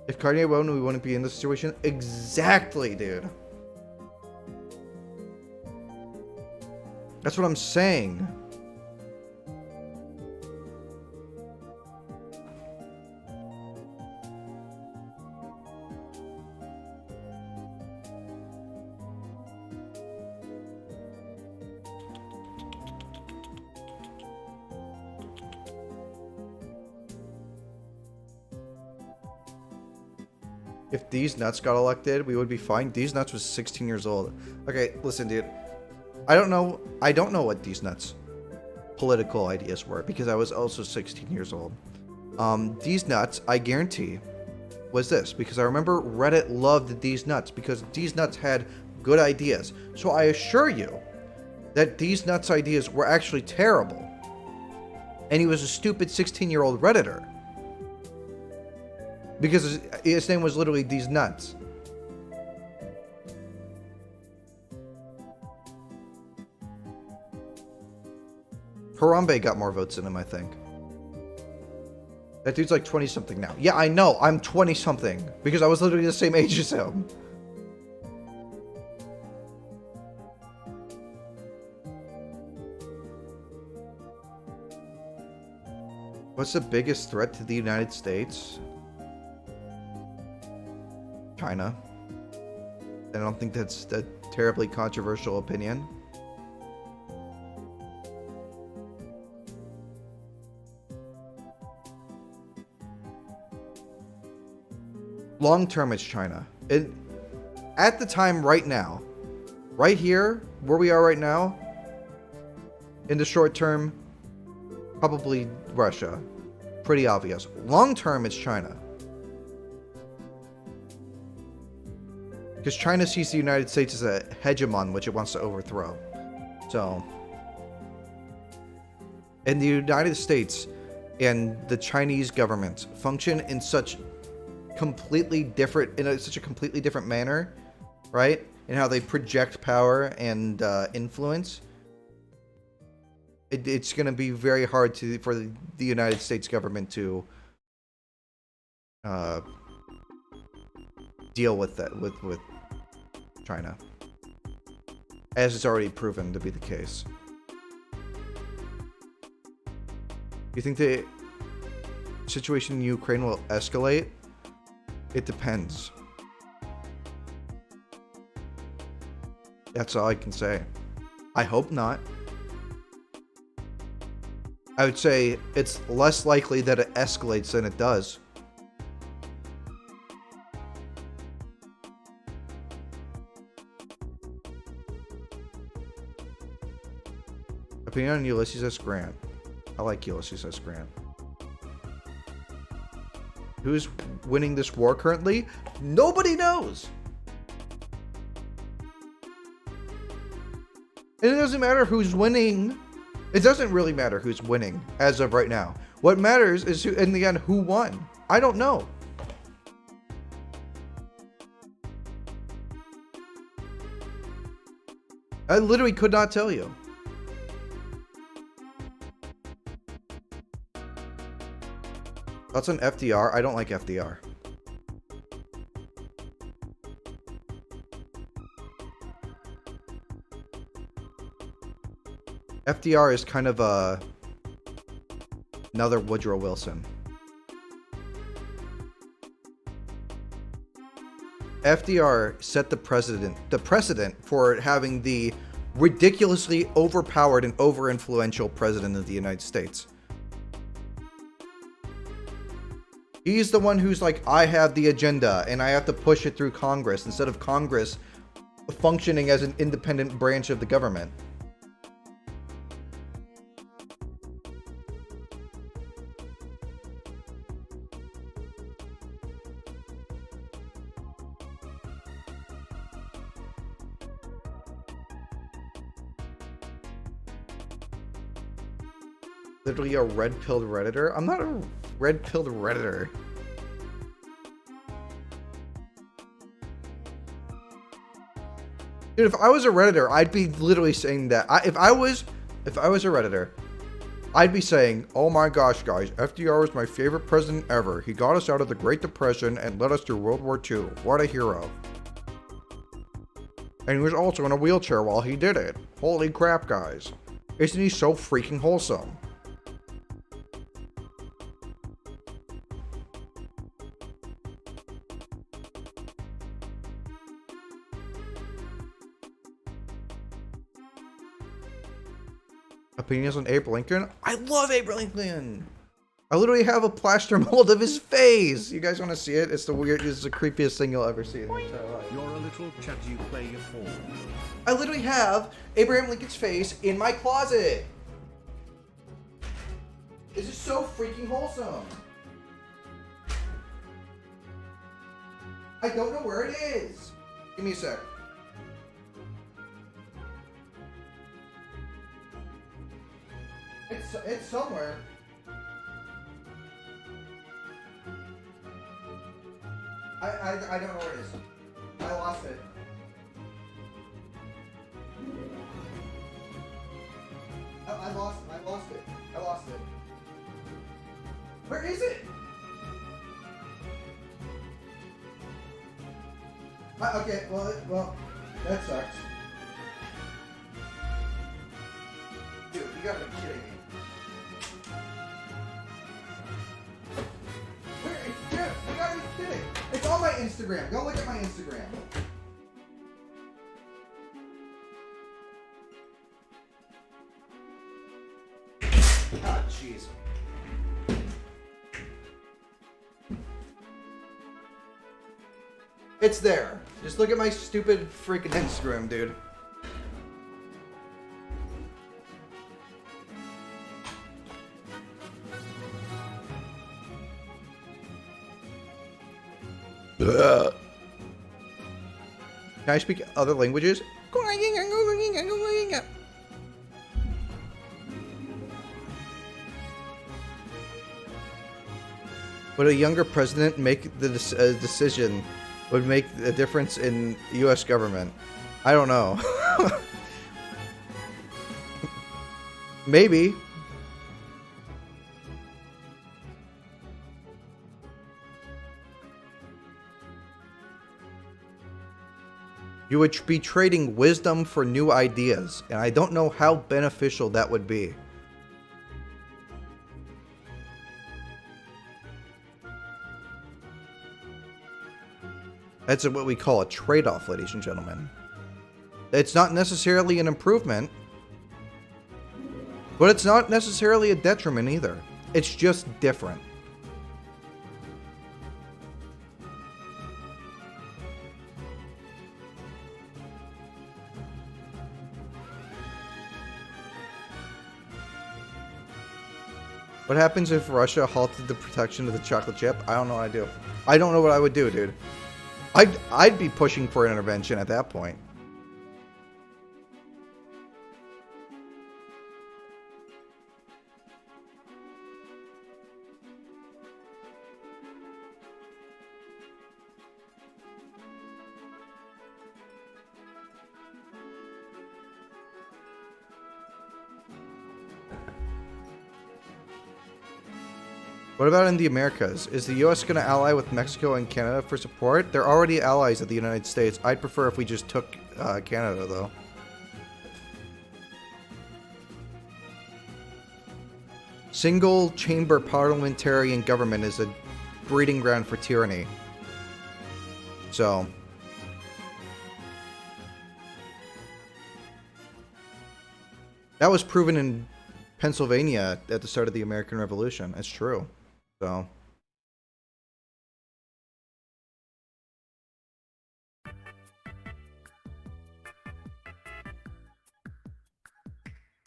If Kanye won, we wouldn't be in this situation. Exactly, dude. That's what I'm saying. If these nuts got elected, we would be fine. These nuts was 16 years old. Okay, listen, dude. I don't know what these nuts political ideas were because I was also 16 years old. These nuts, I guarantee, was this because I remember Reddit loved these nuts because these nuts had good ideas. So I assure you that these nuts ideas were actually terrible. And he was a stupid 16-year-old Redditor. Because his name was literally These Nuts. Harambe got more votes than him, I think. That dude's like 20-something now. Yeah, I know. I'm 20-something. Because I was literally the same age as him. What's the biggest threat to the United States? China. I don't think that's a terribly controversial opinion. Long term, it's China. At the time right now, right here, where we are right now, in the short term, probably Russia. Pretty obvious. Long term, it's China. Because China sees the United States as a hegemon which it wants to overthrow. So, and the United States and the Chinese government function in such completely different, such a completely different manner, right? In how they project power and influence. it's going to be very hard for the United States government to deal with that with China, as it's already proven to be the case. You think the situation in Ukraine will escalate? It depends. That's all I can say. I hope not. I would say it's less likely that it escalates than it does. Opinion on Ulysses S. Grant. I like Ulysses S. Grant. Who's winning this war currently? Nobody knows. And it doesn't matter who's winning. It doesn't really matter who's winning as of right now. What matters is who, in the end, who won. I don't know. I literally could not tell you. Thoughts on FDR? I don't like FDR. FDR is kind of another Woodrow Wilson. FDR set the precedent for having the ridiculously overpowered and over-influential president of the United States. He's the one who's like, I have the agenda and I have to push it through Congress instead of Congress functioning as an independent branch of the government. Literally a red-pilled Redditor? I'm not a red-pilled Redditor. Dude, if I was a Redditor, I'd be literally saying that. If I was a Redditor, I'd be saying, oh my gosh, guys, FDR was my favorite president ever. He got us out of the Great Depression and led us through World War II. What a hero. And he was also in a wheelchair while he did it. Holy crap, guys. Isn't he so freaking wholesome? Opinions on Abe Lincoln? I love Abe Lincoln. I literally have a plaster mold of his face. You guys want to see it? It's the creepiest thing you'll ever see in your entire life. You're a little Chad, you play a fool. I literally have Abraham Lincoln's face in my closet. This is so freaking wholesome. I don't know where it is. Give me a sec. It's somewhere. I don't know where it is. I lost it. I lost it. Where is it? Okay, well, that sucks. Dude, you gotta be kidding me. Dude, you gotta be kidding. It's on my Instagram. Go look at my Instagram. Ah, jeez. It's there. Just look at my stupid freaking Instagram, dude. Can I speak other languages? Would a younger president make the decision would make a difference in U.S. government? I don't know. Maybe. You would be trading wisdom for new ideas, and I don't know how beneficial that would be. That's what we call a trade-off, ladies and gentlemen. It's not necessarily an improvement, but it's not necessarily a detriment either. It's just different. What happens if Russia halted the protection of the chocolate chip? I don't know what I'd do. I don't know what I would do, dude. I'd be pushing for an intervention at that point. What about in the Americas? Is the U.S. going to ally with Mexico and Canada for support? They're already allies of the United States. I'd prefer if we just took Canada, though. Single-chamber parliamentarian government is a breeding ground for tyranny. So... that was proven in Pennsylvania at the start of the American Revolution. It's true. So...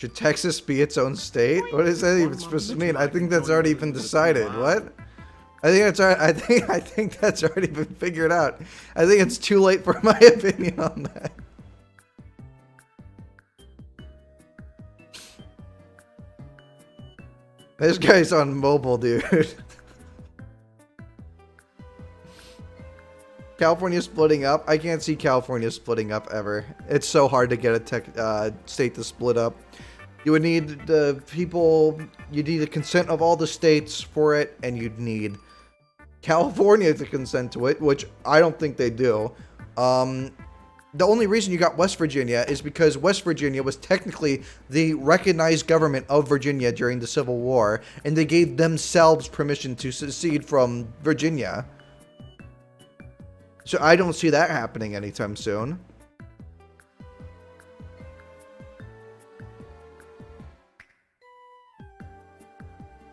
should Texas be its own state? What is that even supposed to mean? I think that's already been decided. What? I think that's already, I think that's already been figured out. I think it's too late for my opinion on that. This guy's on mobile, dude. California splitting up? I can't see California splitting up ever. It's so hard to get a state to split up. You would need the people, you need the consent of all the states for it, and you'd need California to consent to it, which I don't think they do. The only reason you got West Virginia is because West Virginia was technically the recognized government of Virginia during the Civil War, and they gave themselves permission to secede from Virginia. So I don't see that happening anytime soon.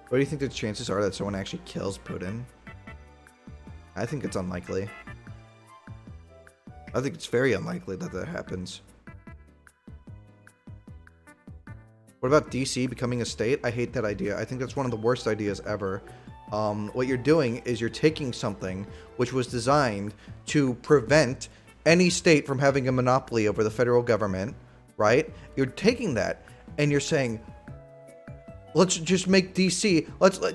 What do you think the chances are that someone actually kills Putin? I think it's unlikely. I think it's very unlikely that that happens. What about DC becoming a state? I hate that idea. I think that's one of the worst ideas ever. What you're doing is you're taking something which was designed to prevent any state from having a monopoly over the federal government, right? You're taking that and you're saying, let's just make DC,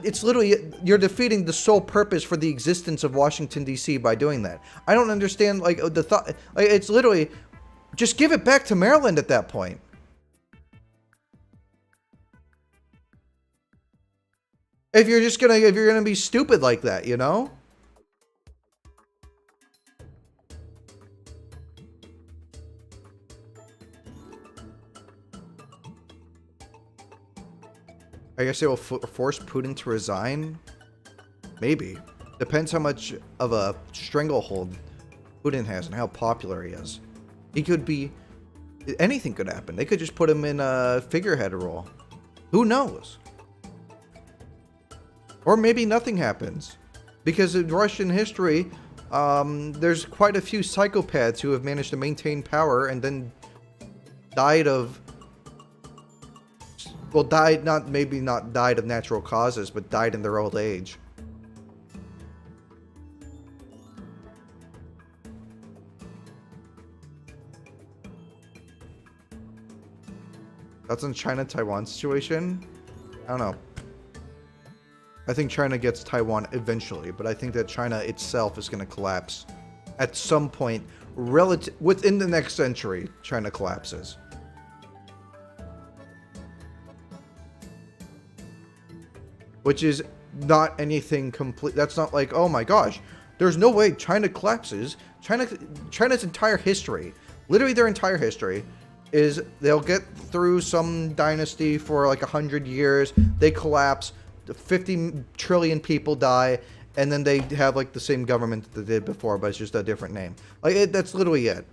it's literally, you're defeating the sole purpose for the existence of Washington, D.C. by doing that. I don't understand, like, the thought, like, it's literally, just give it back to Maryland at that point. If you're gonna be stupid like that, you know? I guess they will force Putin to resign? Maybe. Depends how much of a stranglehold Putin has and how popular he is. He could be... anything could happen. They could just put him in a figurehead role. Who knows? Or maybe nothing happens. Because in Russian history, there's quite a few psychopaths who have managed to maintain power and then died of... well, died, maybe not died of natural causes, but died in their old age. That's in China-Taiwan situation? I don't know. I think China gets Taiwan eventually, but I think that China itself is going to collapse. At some point, within the next century, China collapses. which is not anything complete. That's not like, oh my gosh, there's no way China collapses. China's entire history, literally their entire history, is they'll get through some dynasty for like 100 years, they collapse, 50 trillion people die, and then they have like the same government that they did before, but it's just a different name. Like that's literally it.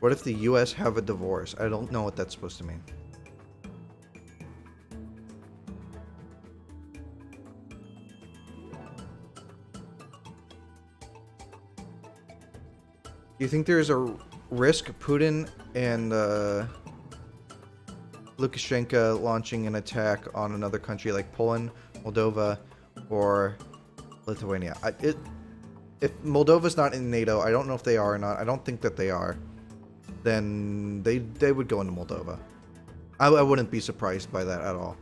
What if the US have a divorce? I don't know what that's supposed to mean. Do you think there's a risk Putin and Lukashenko launching an attack on another country like Poland, Moldova, or Lithuania? If Moldova's not in NATO, I don't know if they are or not. I don't think that they are. Then they would go into Moldova. I wouldn't be surprised by that at all.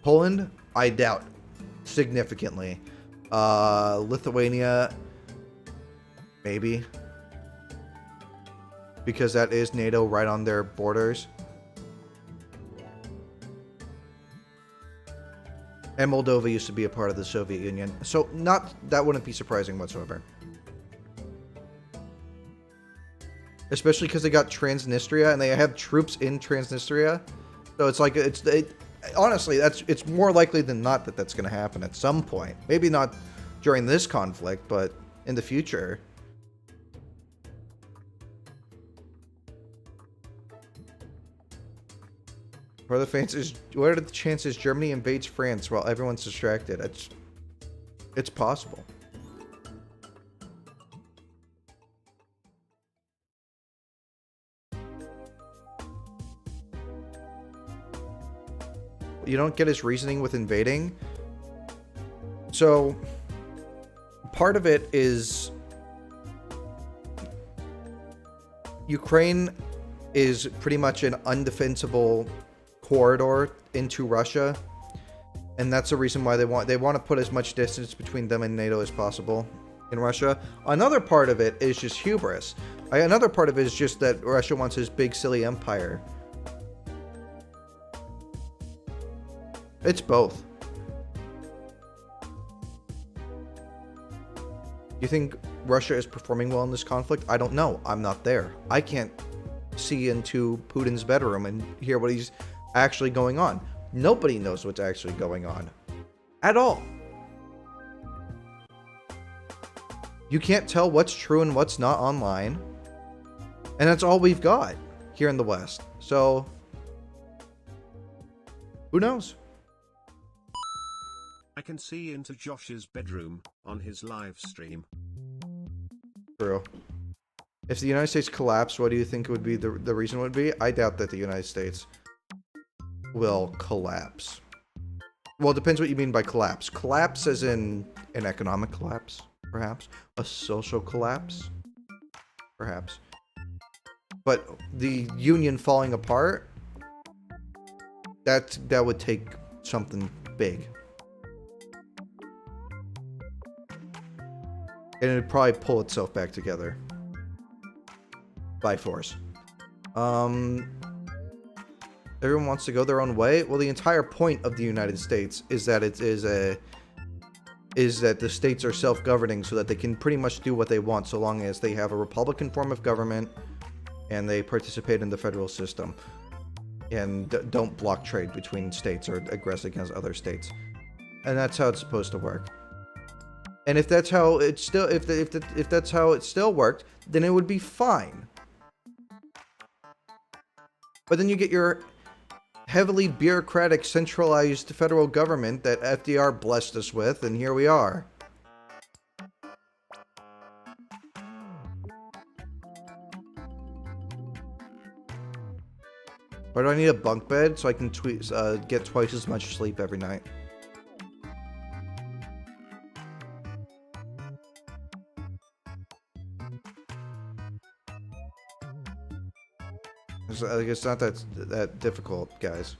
Poland, I doubt significantly. Lithuania, maybe, because that is NATO right on their borders. And Moldova used to be a part of the Soviet Union, so that wouldn't be surprising whatsoever. Especially because they got Transnistria and they have troops in Transnistria, so it's like honestly, it's more likely than not that that's going to happen at some point. Maybe not during this conflict, but in the future. What are the chances Germany invades France while everyone's distracted? It's possible. You don't get his reasoning with invading. So part of it is Ukraine is pretty much an undefensible corridor into Russia, and that's the reason why they want to put as much distance between them and NATO as possible in Russia. Another part of it is just hubris. Another part of it is just that Russia wants his big silly empire. It's both. You think Russia is performing well in this conflict? I don't know. I'm not there. I can't see into Putin's bedroom and hear what he's actually going on. Nobody knows what's actually going on at all. You can't tell what's true and what's not online, and that's all we've got here in the West. So who knows? I can see into Josh's bedroom on his live stream. True. If the United States collapsed, what do you think would be the reason would be? I doubt that the United States will collapse. Well, it depends what you mean by collapse. Collapse as in an economic collapse, perhaps. A social collapse, perhaps. But the Union falling apart, that would take something big. And it would probably pull itself back together by force. Everyone wants to go their own way. Well, the entire point of the United States is that that the states are self-governing, so that they can pretty much do what they want, so long as they have a Republican form of government and they participate in the federal system and don't block trade between states or aggress against other states. And that's how it's supposed to work. And if that's how it still, if that's how it still worked, then it would be fine. But then you get your heavily bureaucratic, centralized federal government that FDR blessed us with, and here we are. Why do I need a bunk bed? So I can get twice as much sleep every night. It's not that difficult, guys.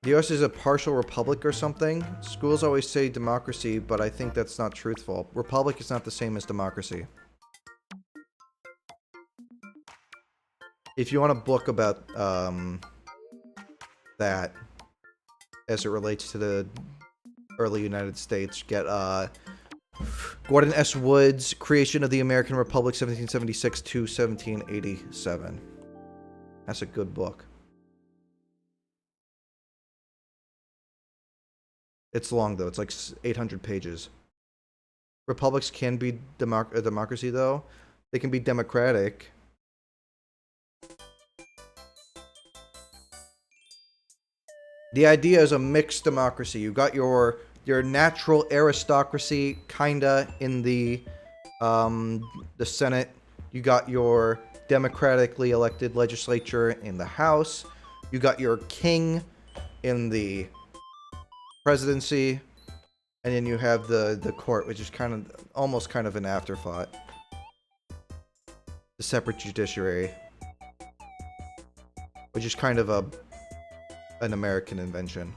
The US is a partial republic or something. Schools always say democracy, but I think that's not truthful. Republic is not the same as democracy. If you want a book about that as it relates to the early United States, get Gordon S. Wood's Creation of the American Republic 1776 to 1787. That's a good book. It's long, though. It's like 800 pages. Republics can be a democracy, though. They can be democratic. The idea is a mixed democracy. You got your natural aristocracy, kinda, in the Senate. You got your democratically elected legislature in the House. You got your king in the presidency, and then you have the court, which is almost kind of an afterthought. The separate judiciary, which is kind of an American invention.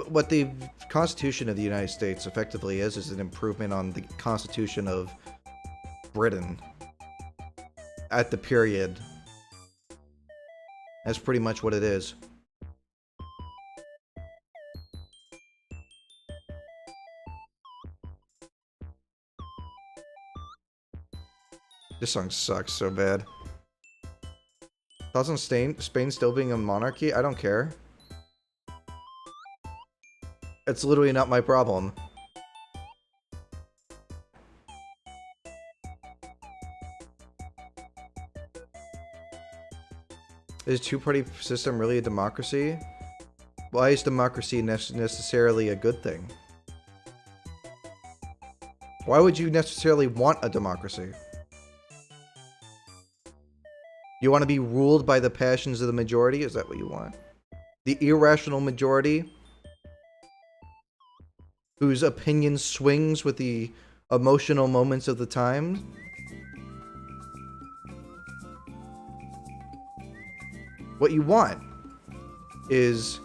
What the Constitution of the United States effectively is an improvement on the Constitution of Britain at the period. That's pretty much what it is. This song sucks so bad. Thoughts on Spain still being a monarchy? I don't care. It's literally not my problem. Is two-party system really a democracy? Why is democracy necessarily a good thing? Why would you necessarily want a democracy? You want to be ruled by the passions of the majority? Is that what you want? The irrational majority? Whose opinion swings with the emotional moments of the time? What you want is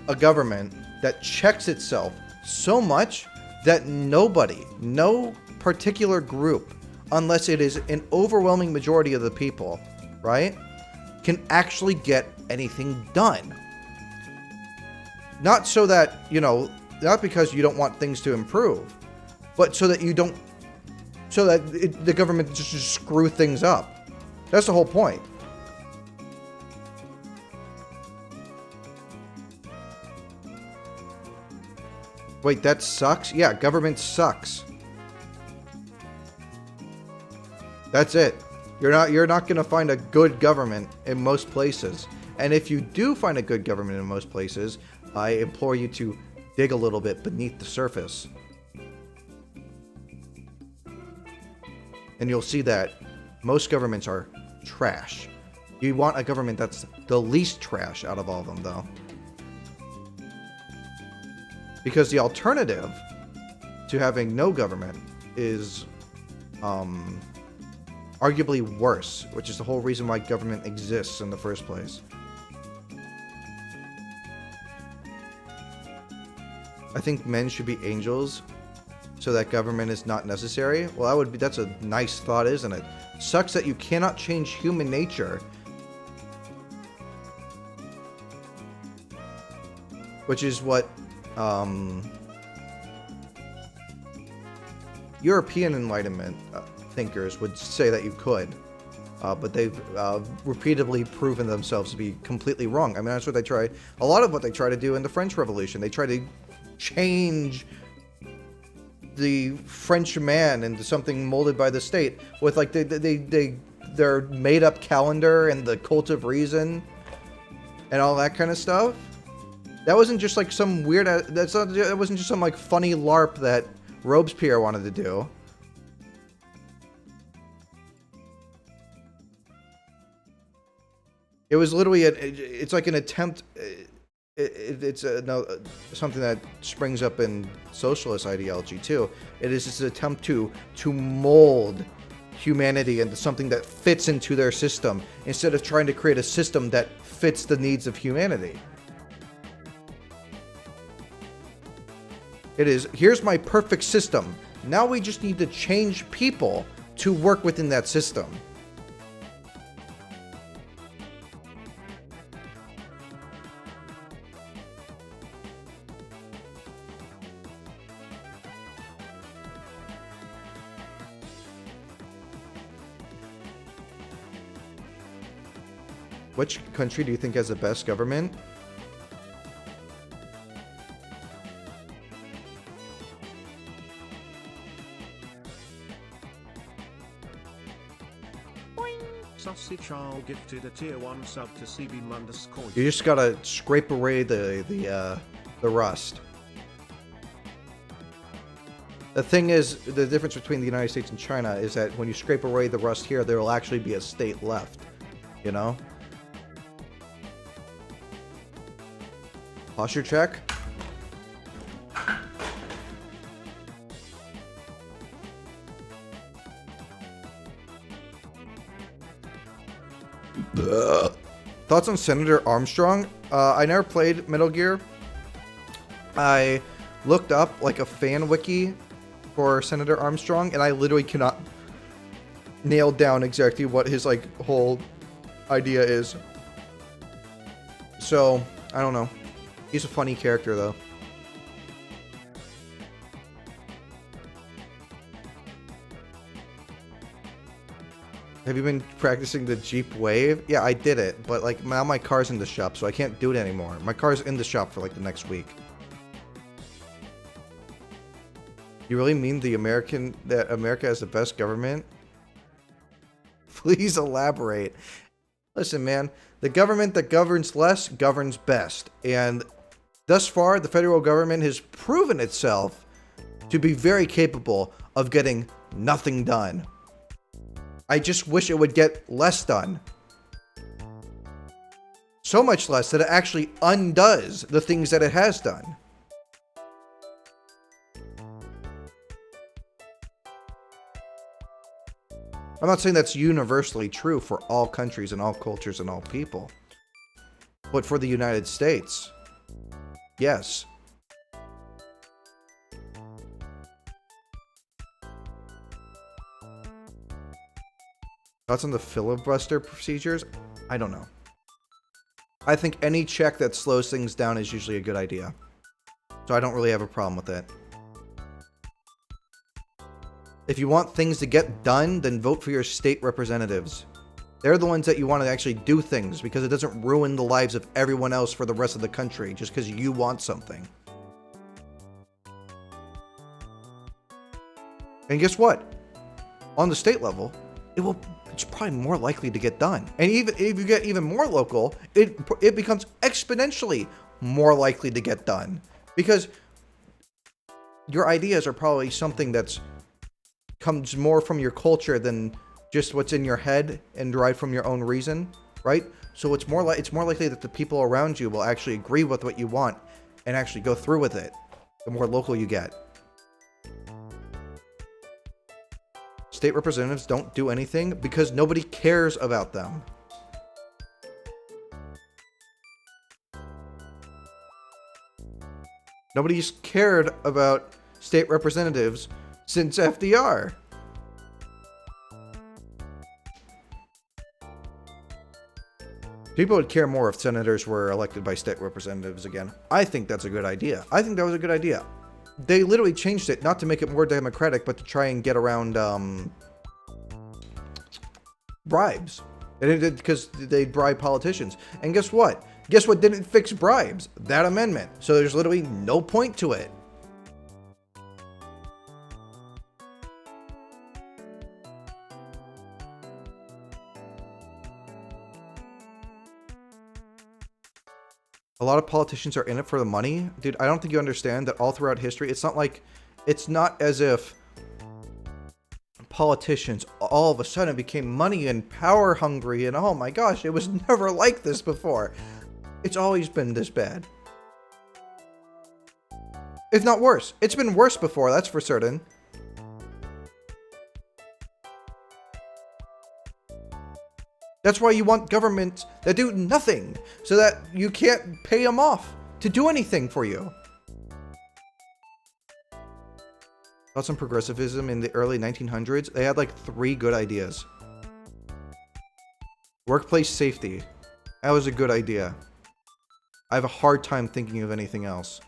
a government that checks itself so much that nobody, no particular group, unless it is an overwhelming majority of the people, right, can actually get anything done. Not so that, not because you don't want things to improve, but so that the government just screw things up. That's the whole point. Wait, that sucks? Yeah, government sucks. That's it. You're not going to find a good government in most places. And if you do find a good government in most places, I implore you to dig a little bit beneath the surface. And you'll see that most governments are trash. You want a government that's the least trash out of all of them, though. Because the alternative to having no government is arguably worse, which is the whole reason why government exists in the first place. I think men should be angels so that government is not necessary. Well, that's a nice thought, isn't it? Sucks that you cannot change human nature. Which is what European Enlightenment thinkers would say that you could, but they've repeatedly proven themselves to be completely wrong. I mean, that's what they try. A lot of what they try to do in the French Revolution, they try to change the French man into something molded by the state with like their made-up calendar and the cult of reason and all that kind of stuff. That wasn't just like some weird. That wasn't just some like funny LARP that Robespierre wanted to do. It was literally it's like an attempt. It's something that springs up in socialist ideology too. It is just an attempt to mold humanity into something that fits into their system instead of trying to create a system that fits the needs of humanity. It is, here's my perfect system. Now we just need to change people to work within that system. Which country do you think has the best government? Sussy Charles gifted a tier 1 sub to CB_. You just gotta scrape away the rust. The thing is, the difference between the United States and China is that when you scrape away the rust here, there will actually be a state left. You know? Posture check. Thoughts on Senator Armstrong? I never played Metal Gear. I looked up like a fan wiki for Senator Armstrong, and I literally cannot nail down exactly what his like whole idea is. So I don't know. He's a funny character though. Have you been practicing the Jeep Wave? Yeah, I did it, but like now my car's in the shop, so I can't do it anymore. My car's in the shop for like the next week. You really mean that America has the best government? Please elaborate. Listen, man, the government that governs less governs best. And thus far, the federal government has proven itself to be very capable of getting nothing done. I just wish it would get less done. So much less that it actually undoes the things that it has done. I'm not saying that's universally true for all countries and all cultures and all people. But for the United States, yes. Thoughts on the filibuster procedures? I don't know. I think any check that slows things down is usually a good idea. So I don't really have a problem with it. If you want things to get done, then vote for your state representatives. They're the ones that you want to actually do things because it doesn't ruin the lives of everyone else for the rest of the country just because you want something. And guess what? On the state level, it's probably more likely to get done. And even if you get even more local, it becomes exponentially more likely to get done because your ideas are probably something that's comes more from your culture than just what's in your head and derived from your own reason, right? So it's more likely that the people around you will actually agree with what you want and actually go through with it. The more local you get. State representatives don't do anything because nobody cares about them. Nobody's cared about state representatives since FDR. People would care more if senators were elected by state representatives again. I think that's a good idea. I think that was a good idea. They literally changed it not to make it more democratic, but to try and get around bribes. Because they bribe politicians. And guess what? Guess what didn't fix bribes? That amendment. So there's literally no point to it. A lot of politicians are in it for the money. Dude, I don't think you understand that all throughout history, it's not as if politicians all of a sudden became money and power hungry and oh my gosh, it was never like this before. It's always been this bad. If not worse. It's been worse before, that's for certain. That's why you want governments that do nothing, so that you can't pay them off to do anything for you. Thoughts on progressivism in the early 1900s? They had like 3 good ideas. Workplace safety. That was a good idea. I have a hard time thinking of anything else.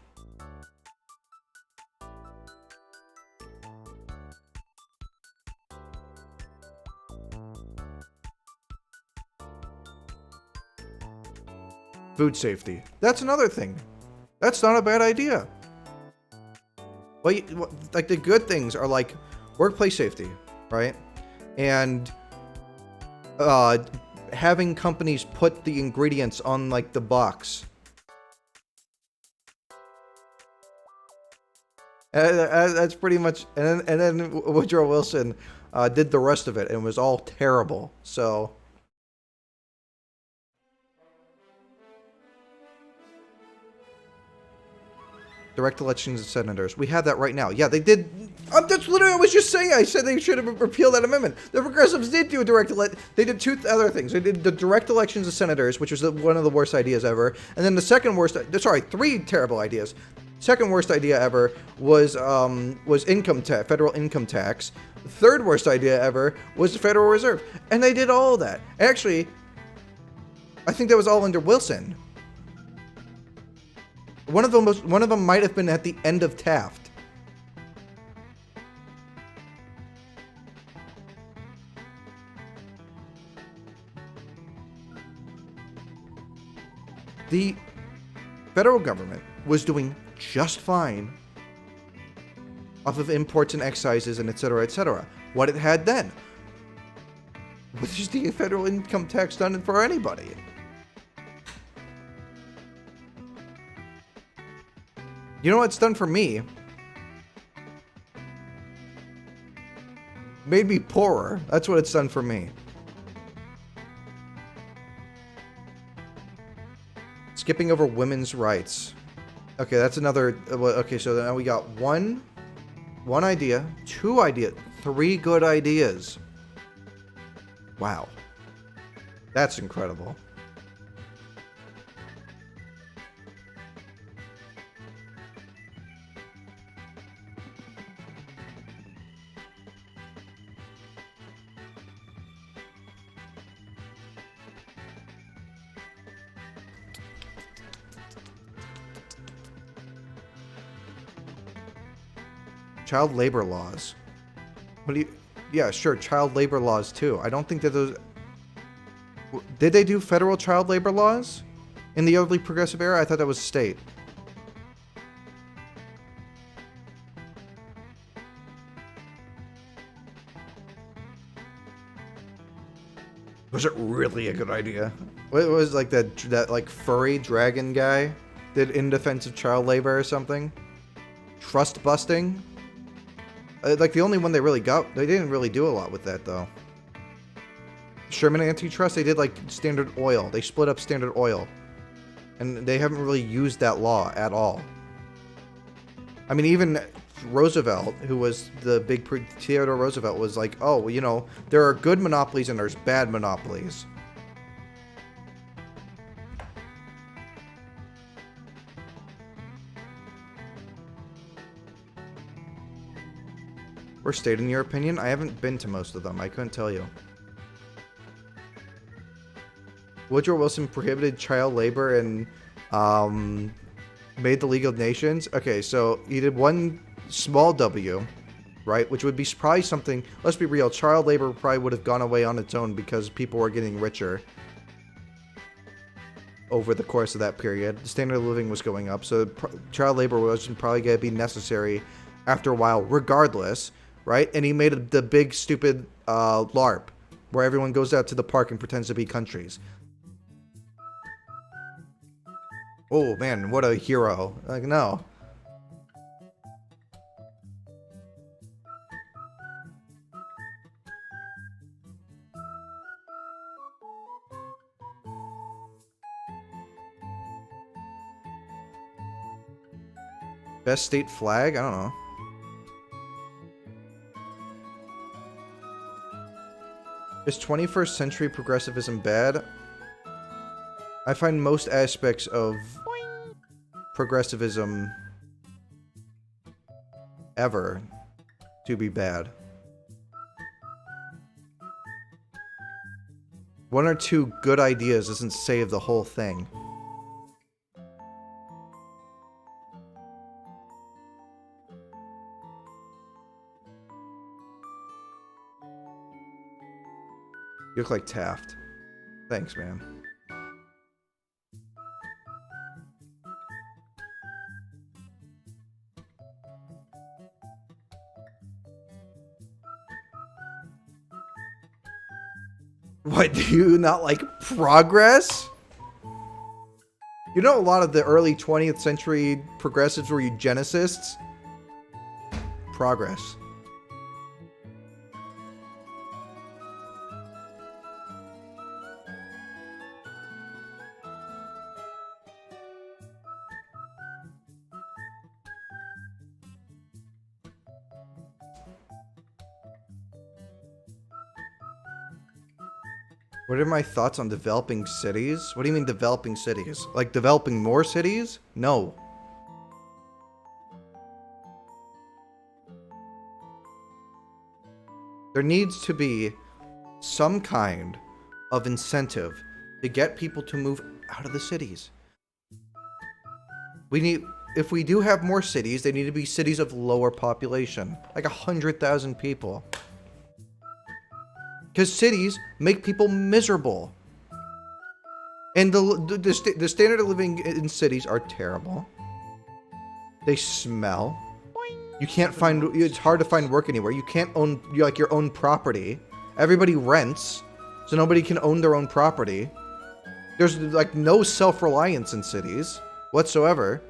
Food safety. That's another thing. That's not a bad idea. Well, like the good things are like workplace safety, right? And having companies put the ingredients on like the box. That's pretty much. And then Woodrow Wilson did the rest of it, and it was all terrible. So. Direct elections of senators. We have that right now. Yeah, they did. That's literally what I was just saying. I said they should have repealed that amendment. The progressives did do a direct elect. They did 2 other things. They did the direct elections of senators, which was one of the worst ideas ever. And then the second worst. Sorry, 3 terrible ideas. Second worst idea ever was income tax, federal income tax. Third worst idea ever was the Federal Reserve, and they did all of that. Actually, I think that was all under Wilson. One of them might have been at the end of Taft. The federal government was doing just fine off of imports and excises and etc., etc. What it had then was just the federal income tax done for anybody. You know what's done for me? Made me poorer. That's what it's done for me. Skipping over women's rights. Okay, that's another. Okay, so now we got one idea, 2 ideas, 3 good ideas. Wow. That's incredible. Child labor laws. What do you... Yeah, sure, child labor laws too. I don't think that those... Did they do federal child labor laws in the early progressive era? I thought that was state. Was it really a good idea? What was like that like furry dragon guy did in defense of child labor or something? Trust busting? Like the only one they really got, they didn't really do a lot with that though. Sherman Antitrust, they did like Standard Oil. They split up Standard Oil. And they haven't really used that law at all. I mean, even Roosevelt, who was the big Theodore Roosevelt, was like, oh, you know, there are good monopolies and there's bad monopolies. Worst state, in your opinion? I haven't been to most of them. I couldn't tell you. Woodrow Wilson prohibited child labor and made the League of Nations. Okay, so he did one small W, right? Which would be probably something, let's be real, child labor probably would have gone away on its own because people were getting richer over the course of that period. The standard of living was going up, so child labor wasn't probably going to be necessary after a while, regardless, right? And he made the big, stupid LARP, where everyone goes out to the park and pretends to be countries. Oh, man, what a hero. Like, no. Best state flag? I don't know. Is 21st century progressivism bad? I find most aspects of progressivism ever to be bad. One or two good ideas doesn't save the whole thing. You look like Taft. Thanks, man. What, do you not like progress? You know a lot of the early 20th century progressives were eugenicists? Progress. What are my thoughts on developing cities? What do you mean developing cities? Like developing more cities? No. There needs to be some kind of incentive to get people to move out of the cities. If we do have more cities, they need to be cities of lower population, like 100,000 people. Because cities make people miserable. And the standard of living in cities are terrible. They smell. You can't find, it's hard to find work anywhere. You can't own your own property. Everybody rents, so nobody can own their own property. There's like no self-reliance in cities whatsoever.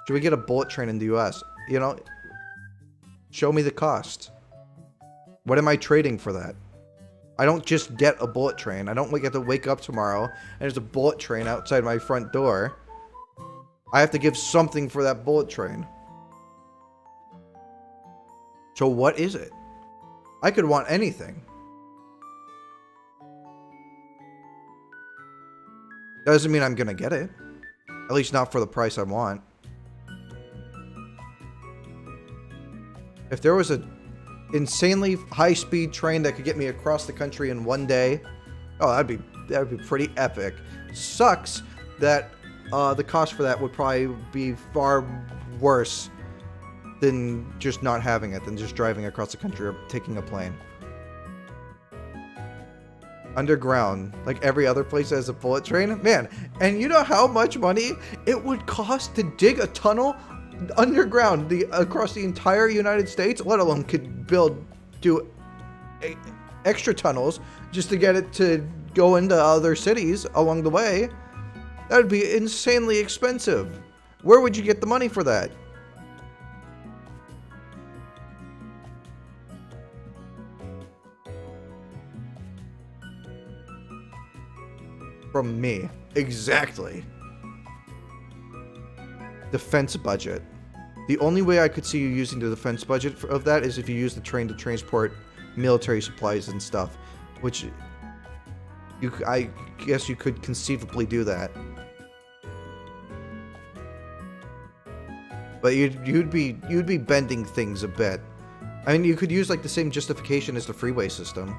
Should we get a bullet train in the US? You know, show me the cost. What am I trading for that? I don't just get a bullet train. I don't get to wake up tomorrow and there's a bullet train outside my front door. I have to give something for that bullet train. So what is it? I could want anything. That doesn't mean I'm gonna get it. At least not for the price I want. If there was a insanely high-speed train that could get me across the country in one day, oh, that'd be pretty epic. Sucks that the cost for that would probably be far worse than just not having it, than just driving across the country or taking a plane. Underground, like every other place that has a bullet train, man. And you know how much money it would cost to dig a tunnel underground across the entire United States, let alone could do extra tunnels just to get it to go into other cities along the way. That would be insanely expensive. Where would you get the money for that? From me. Exactly. Defense budget. The only way I could see you using the defense budget of that is if you use the train to transport military supplies and stuff, which I guess you could conceivably do that. But you'd be bending things a bit. I mean, you could use like the same justification as the freeway system.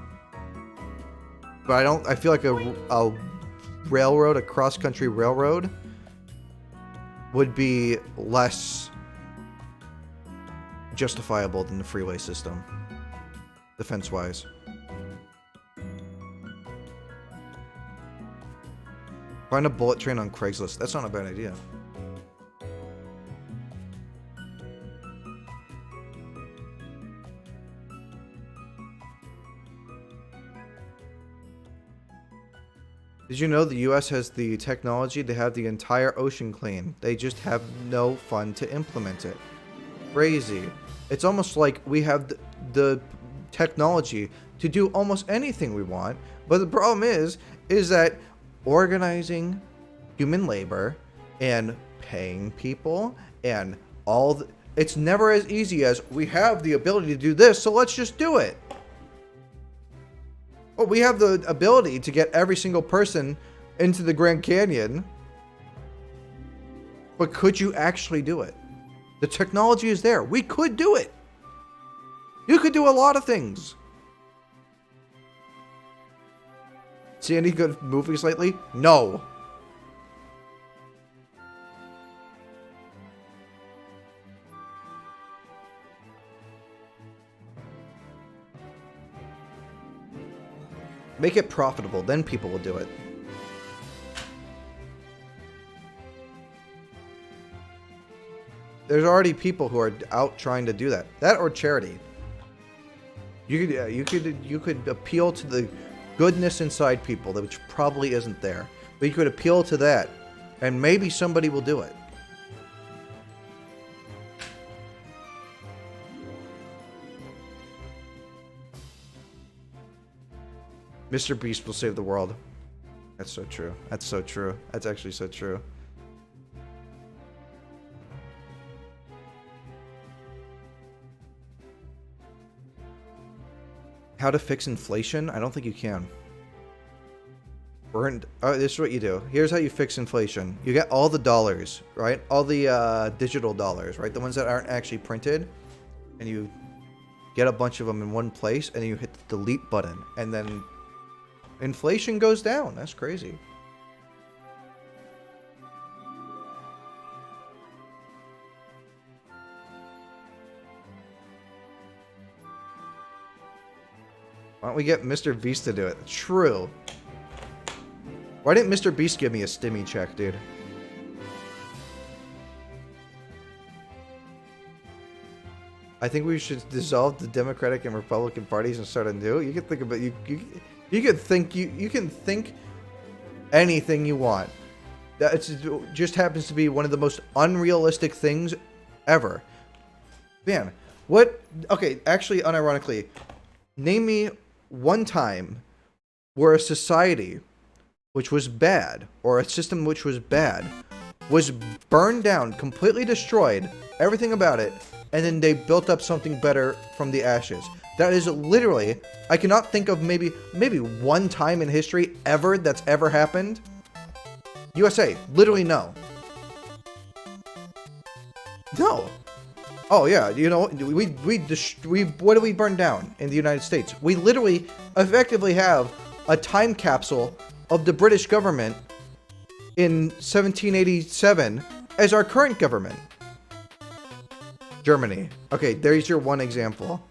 But I feel like a railroad, a cross-country railroad, would be less justifiable than the freeway system, defense-wise. Find a bullet train on Craigslist. That's not a bad idea. Did you know the US has the technology to have the entire ocean clean? They just have no fun to implement it. Crazy. It's almost like we have the technology to do almost anything we want, but the problem is that organizing human labor and paying people and it's never as easy as we have the ability to do this, so let's just do it. Well, we have the ability to get every single person into the Grand Canyon. But could you actually do it? The technology is there. We could do it. You could do a lot of things. See any good movies lately? No. Make it profitable, then people will do it. There's already people who are out trying to do that. That or charity. You could appeal to the goodness inside people, which probably isn't there. But you could appeal to that, and maybe somebody will do it. Mr. Beast will save the world. That's so true. That's so true. That's actually so true. How to fix inflation? I don't think you can. This is what you do. Here's how you fix inflation. You get all the dollars, right? All the digital dollars, right? The ones that aren't actually printed. And you get a bunch of them in one place, and you hit the delete button. And then inflation goes down. That's crazy. Why don't we get Mr. Beast to do it? True. Why didn't Mr. Beast give me a stimmy check, dude? I think we should dissolve the Democratic and Republican parties and start anew. You can think about you can think anything you want. That just happens to be one of the most unrealistic things ever. Man, what? Okay, actually, unironically, name me one time where a society which was bad, or a system which was bad, was burned down, completely destroyed, everything about it, and then they built up something better from the ashes. That is literally, I cannot think of maybe one time in history ever that's ever happened. USA, literally no. No. Oh yeah, you know, we what do we burn down in the United States? We literally effectively have a time capsule of the British government in 1787 as our current government. Germany. Okay, there's your one example.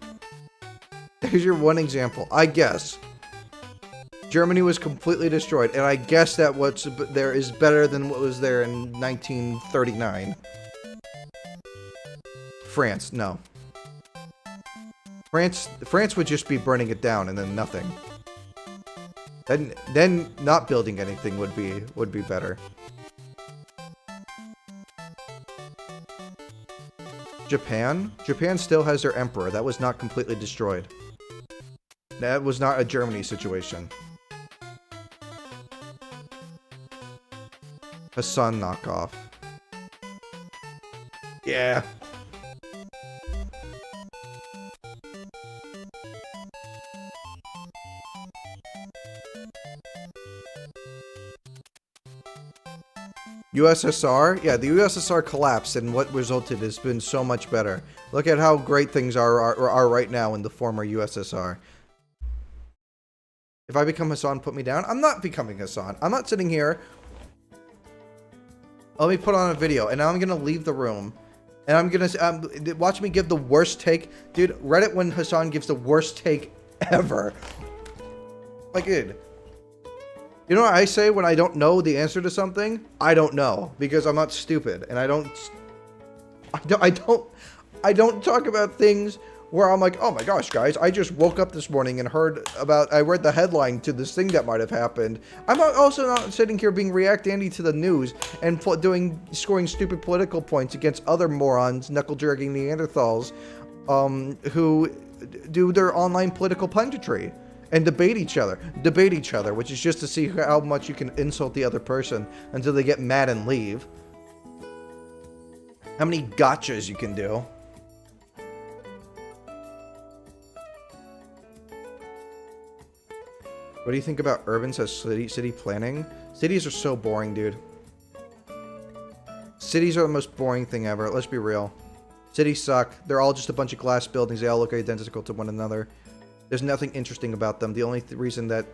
There's your one example. I guess Germany was completely destroyed, and I guess that what's there is better than what was there in 1939. France, no. France would just be burning it down and then nothing. Then not building anything would be better. Japan still has their emperor. That was not completely destroyed. That was not a Germany situation. Hassan knockoff. Yeah. USSR? Yeah, the USSR collapsed, and what resulted has been so much better. Look at how great things are right now in the former USSR. If I become Hassan, put me down. I'm not becoming Hassan. I'm not sitting here. Let me put on a video, and now I'm gonna leave the room, and I'm gonna watch me give the worst take, dude. Reddit when Hassan gives the worst take ever. Like, dude. You know what I say when I don't know the answer to something? I don't know, because I'm not stupid, and I don't talk about things where I'm like, oh my gosh, guys, I just woke up this morning and I read the headline to this thing that might have happened. I'm also not sitting here being React Andy to the news and scoring stupid political points against other morons, knuckle-jerking Neanderthals, who do their online political punditry. And debate each other, which is just to see how much you can insult the other person until they get mad and leave. How many gotchas you can do. What do you think about urban as city planning? Cities are so boring, dude. Cities are the most boring thing ever. Let's be real. Cities suck. They're all just a bunch of glass buildings. They all look identical to one another. There's nothing interesting about them. The only reason that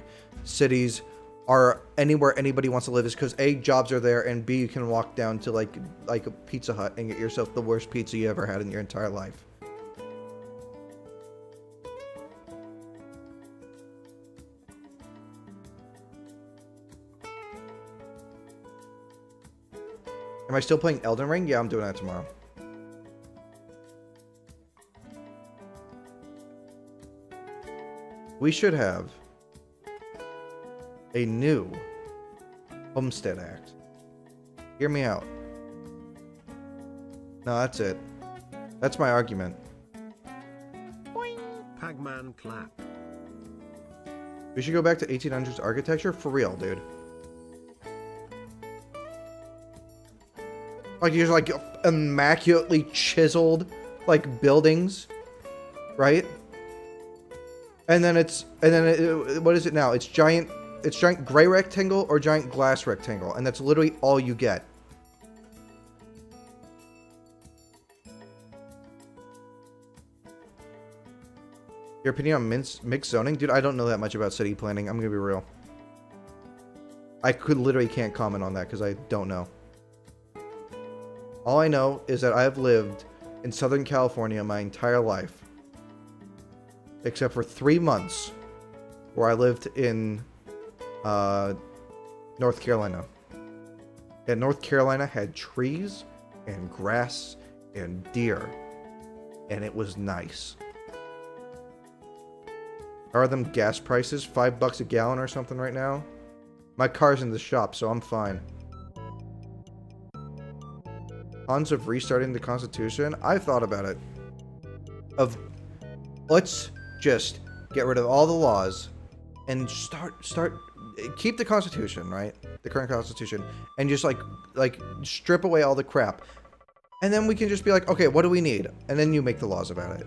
cities are anywhere anybody wants to live is because A, jobs are there, and B, you can walk down to like a Pizza Hut and get yourself the worst pizza you ever had in your entire life. Am I still playing Elden Ring? Yeah, I'm doing that tomorrow. We should have a new Homestead Act. Hear me out. No, that's it. That's my argument. Pagman clap. We should go back to 1800s architecture for real, dude. Like, you're like immaculately chiseled, like, buildings, right? And then what is it now? It's giant gray rectangle or giant glass rectangle, and that's literally all you get. Your opinion on mixed zoning? Dude, I don't know that much about city planning. I'm gonna be real. I literally can't comment on that because I don't know. All I know is that I've lived in Southern California my entire life. Except for 3 months where I lived in North Carolina. And North Carolina had trees and grass and deer. And it was nice. How are them gas prices? $5 a gallon or something right now? My car's in the shop, so I'm fine. Cons of restarting the Constitution? I've thought about it. Let's just get rid of all the laws and keep the Constitution, right? The current Constitution, and just like strip away all the crap. And then we can just be like, okay, what do we need? And then you make the laws about it.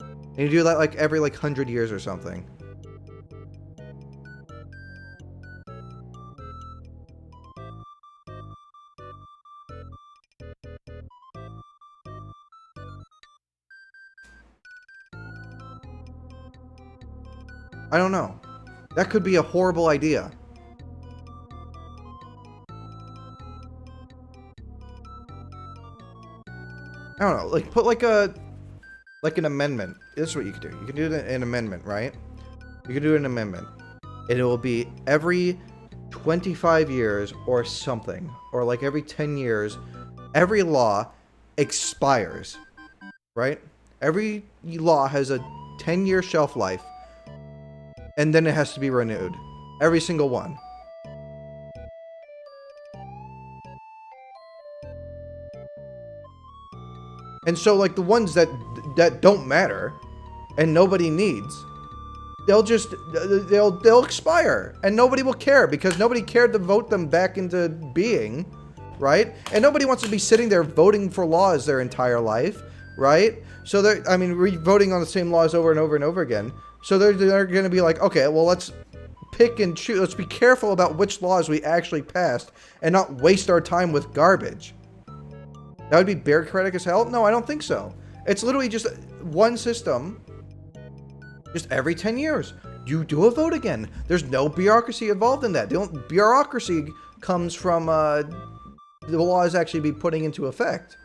And you do that like every 100 years or something. I don't know. That could be a horrible idea. I don't know. Like, put like an amendment. This is what you could do. You can do an amendment, right? You can do an amendment. And it will be every 25 years or something. Or like every 10 years, every law expires. Right? Every law has a 10-year shelf life. And then it has to be renewed. Every single one. And so, like, the ones that don't matter and nobody needs, they'll expire and nobody will care because nobody cared to vote them back into being, right? And nobody wants to be sitting there voting for laws their entire life, right? So we're voting on the same laws over and over and over again. So they're going to be like, okay, well, let's pick and choose. Let's be careful about which laws we actually passed and not waste our time with garbage. That would be bureaucratic as hell? No, I don't think so. It's literally just one system. Just every 10 years. You do a vote again. There's no bureaucracy involved in that. The only bureaucracy comes from the laws actually be putting into effect.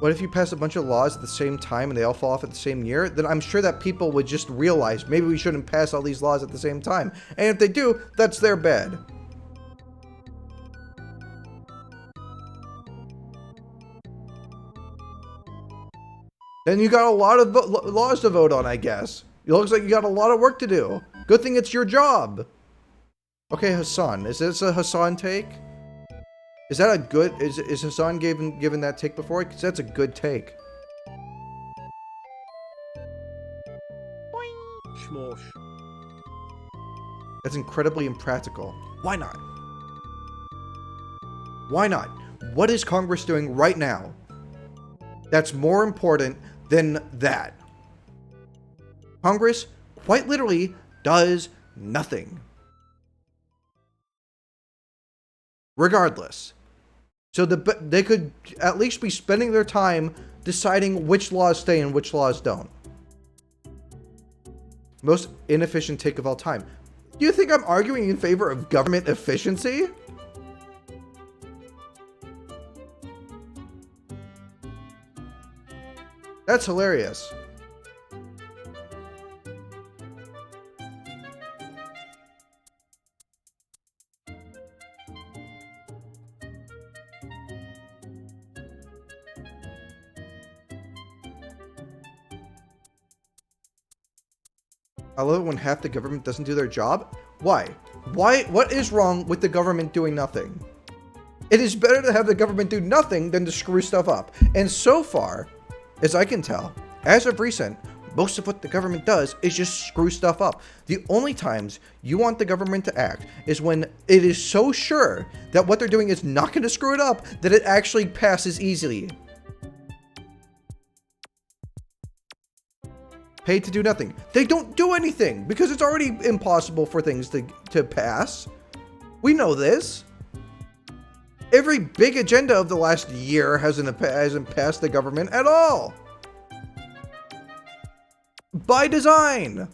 What if you pass a bunch of laws at the same time and they all fall off at the same year? Then I'm sure that people would just realize maybe we shouldn't pass all these laws at the same time. And if they do, that's their bad. Then you got a lot of laws to vote on, I guess. It looks like you got a lot of work to do. Good thing it's your job. Okay, Hassan. Is this a Hassan take? Is that a good... Is Hassan given that take before? Because that's a good take. Schmorsh. That's incredibly impractical. Why not? Why not? What is Congress doing right now that's more important than that. Congress quite literally does nothing. Regardless. So they could at least be spending their time deciding which laws stay and which laws don't. Most inefficient take of all time. Do you think I'm arguing in favor of government efficiency? That's hilarious. I love it when half the government doesn't do their job. Why? What is wrong with the government doing nothing? It is better to have the government do nothing than to screw stuff up. And so far, as I can tell, as of recent, most of what the government does is just screw stuff up. The only times you want the government to act is when it is so sure that what they're doing is not going to screw it up that it actually passes easily. Paid to do nothing. They don't do anything because it's already impossible for things to pass. We know this. Every big agenda of the last year hasn't passed the government at all. By design.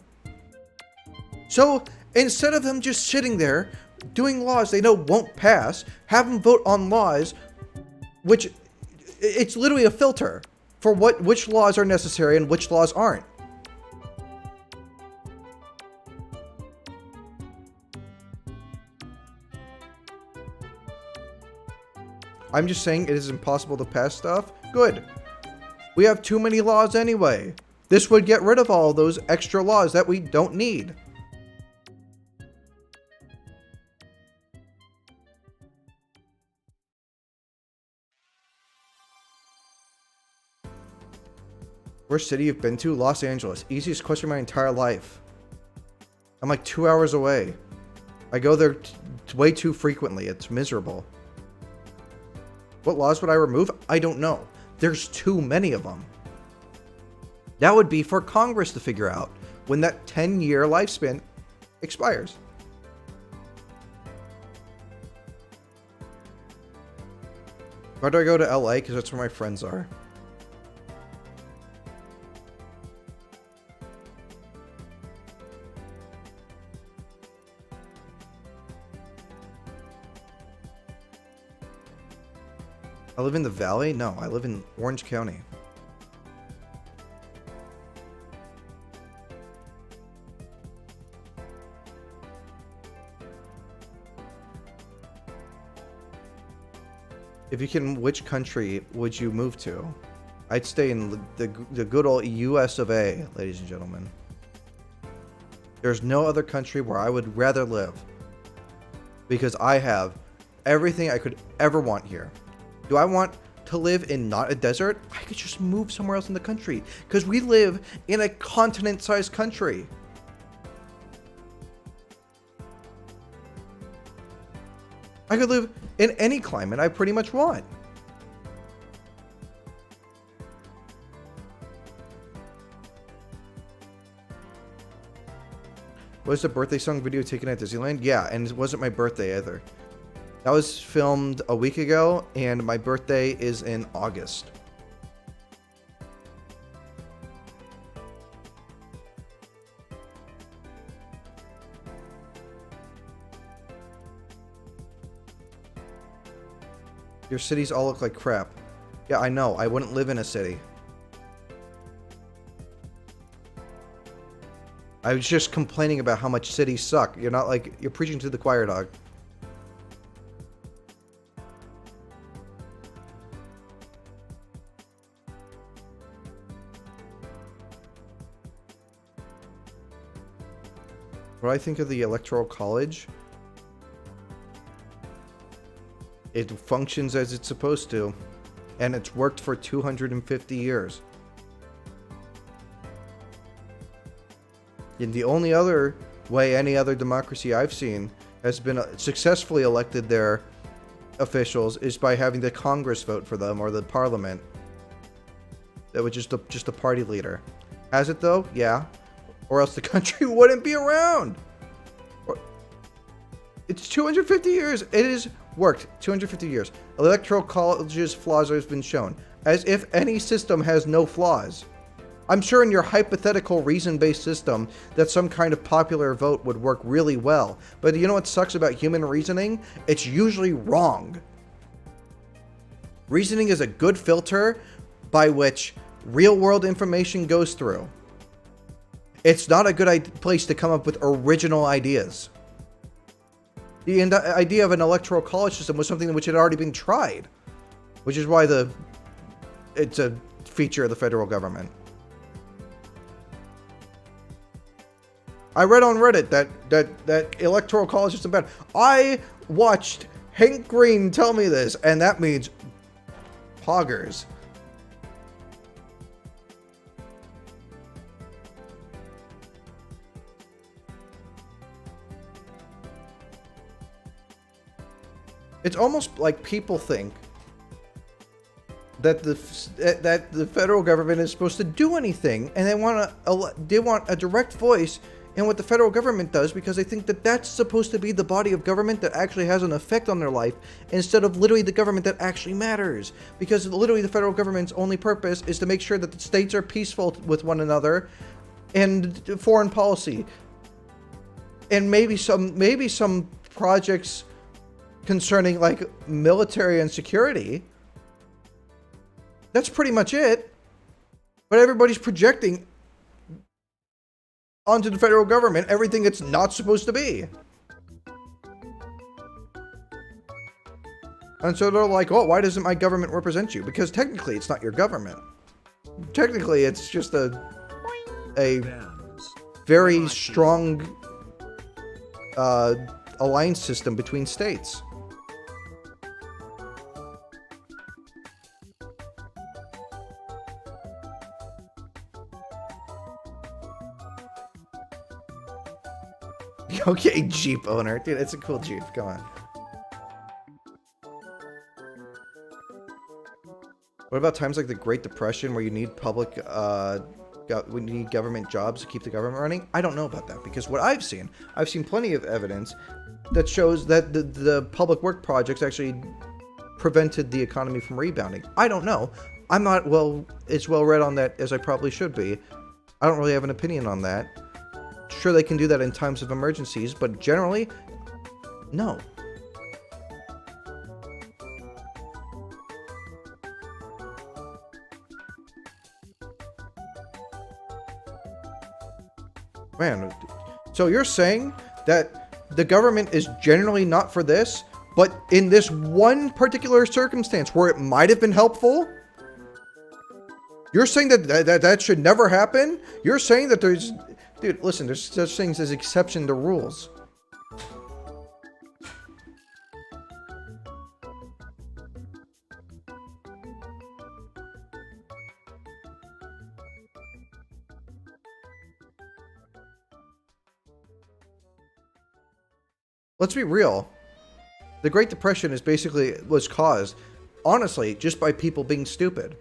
So instead of them just sitting there doing laws they know won't pass, have them vote on laws which it's literally a filter for which laws are necessary and which laws aren't. I'm just saying it is impossible to pass stuff. Good. We have too many laws anyway. This would get rid of all those extra laws that we don't need. Worst city you've been to? Los Angeles. Easiest question of my entire life. I'm like 2 hours away. I go there way too frequently. It's miserable. What laws would I remove? I don't know. There's too many of them. That would be for Congress to figure out when that 10-year lifespan expires. Why do I go to LA? Because that's where my friends are. I live in the Valley? No, I live in Orange County. If you can, which country would you move to? I'd stay in the good old US of A, ladies and gentlemen. There's no other country where I would rather live. Because I have everything I could ever want here. Do I want to live in not a desert? I could just move somewhere else in the country. Because we live in a continent-sized country. I could live in any climate I pretty much want. Was the birthday song video taken at Disneyland? Yeah, and it wasn't my birthday either. That was filmed a week ago, and my birthday is in August. Your cities all look like crap. Yeah, I know. I wouldn't live in a city. I was just complaining about how much cities suck. You're not like... You're preaching to the choir, dog. What I think of the Electoral College... It functions as it's supposed to, and it's worked for 250 years. And the only other way any other democracy I've seen has been successfully elected their officials is by having the Congress vote for them or the Parliament. that was just a party leader. Has it though? Yeah. Or else the country wouldn't be around. It's 250 years. It has worked. 250 years. Electoral college's flaws have been shown. As if any system has no flaws. I'm sure in your hypothetical reason-based system that some kind of popular vote would work really well. But you know what sucks about human reasoning? It's usually wrong. Reasoning is a good filter by which real-world information goes through. It's not a good place to come up with original ideas. The idea of an electoral college system was something which had already been tried, which is why it's a feature of the federal government. I read on Reddit that electoral college system bad. I watched Hank Green tell me this, and that means poggers. It's almost like people think that the federal government is supposed to do anything, and they want a direct voice in what the federal government does, because they think that that's supposed to be the body of government that actually has an effect on their life, instead of literally the government that actually matters. Because literally the federal government's only purpose is to make sure that the states are peaceful with one another, and foreign policy, and maybe some projects concerning like military and security. That's pretty much it. But everybody's projecting onto the federal government everything it's not supposed to be. And so they're like, oh, why doesn't my government represent you? Because technically it's not your government. Technically it's just a very strong alliance system between states. Okay, Jeep owner. Dude, it's a cool Jeep. Come on. What about times like the Great Depression where you need we need government jobs to keep the government running? I don't know about that, because what I've seen plenty of evidence that shows that the public work projects actually prevented the economy from rebounding. I don't know. I'm not as well read on that as I probably should be. I don't really have an opinion on that. Sure, they can do that in times of emergencies, but generally, no. Man, so you're saying that the government is generally not for this, but in this one particular circumstance where it might have been helpful? You're saying that should never happen? You're saying that there's... Dude, listen, there's such things as exception to rules. Let's be real. The Great Depression was caused, honestly, just by people being stupid.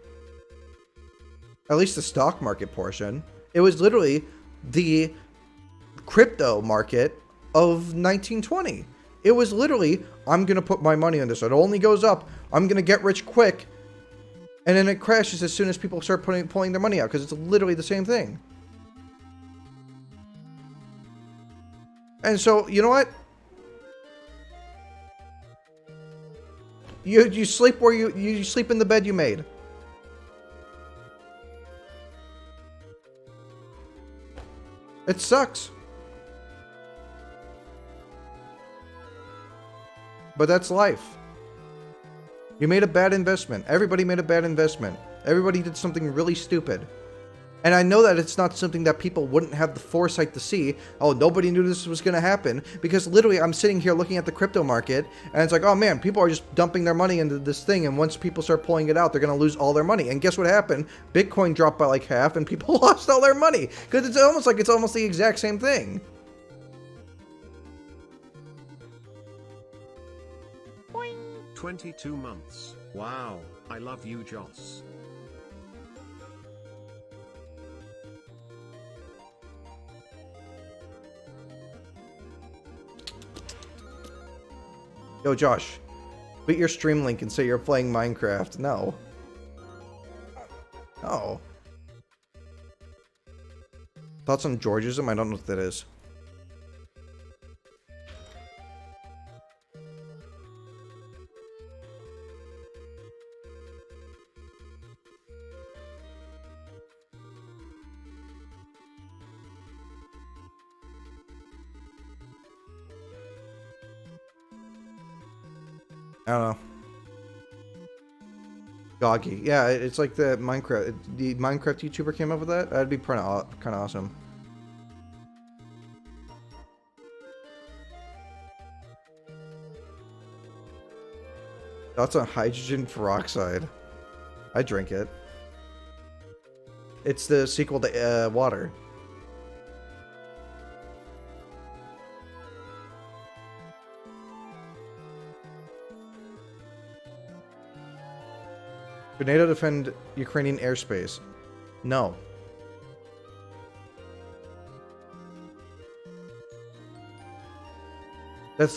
At least the stock market portion. It was literally the crypto market of 1920. It was literally, I'm going to put my money on this. It only goes up. I'm going to get rich quick. And then it crashes as soon as people start pulling their money out, because it's literally the same thing. And so, you know what? You sleep where you sleep in the bed you made. It sucks. But that's life. You made a bad investment. Everybody made a bad investment. Everybody did something really stupid. And I know that it's not something that people wouldn't have the foresight to see. Oh, nobody knew this was going to happen. Because literally, I'm sitting here looking at the crypto market, and it's like, oh man, people are just dumping their money into this thing, and once people start pulling it out, they're going to lose all their money. And guess what happened? Bitcoin dropped by like half, and people lost all their money. Because it's almost the exact same thing. Boing. 22 months. Wow, I love you, Joss. Yo, Josh, put your stream link and say you're playing Minecraft. No. No. Thoughts on Georgism? I don't know what that is. I don't know. Goggy. Yeah, it's like the Minecraft. The Minecraft YouTuber came up with that. That'd be kind of awesome. Thoughts on hydrogen peroxide? I drink it. It's the sequel to water. Should NATO defend Ukrainian airspace? No. That's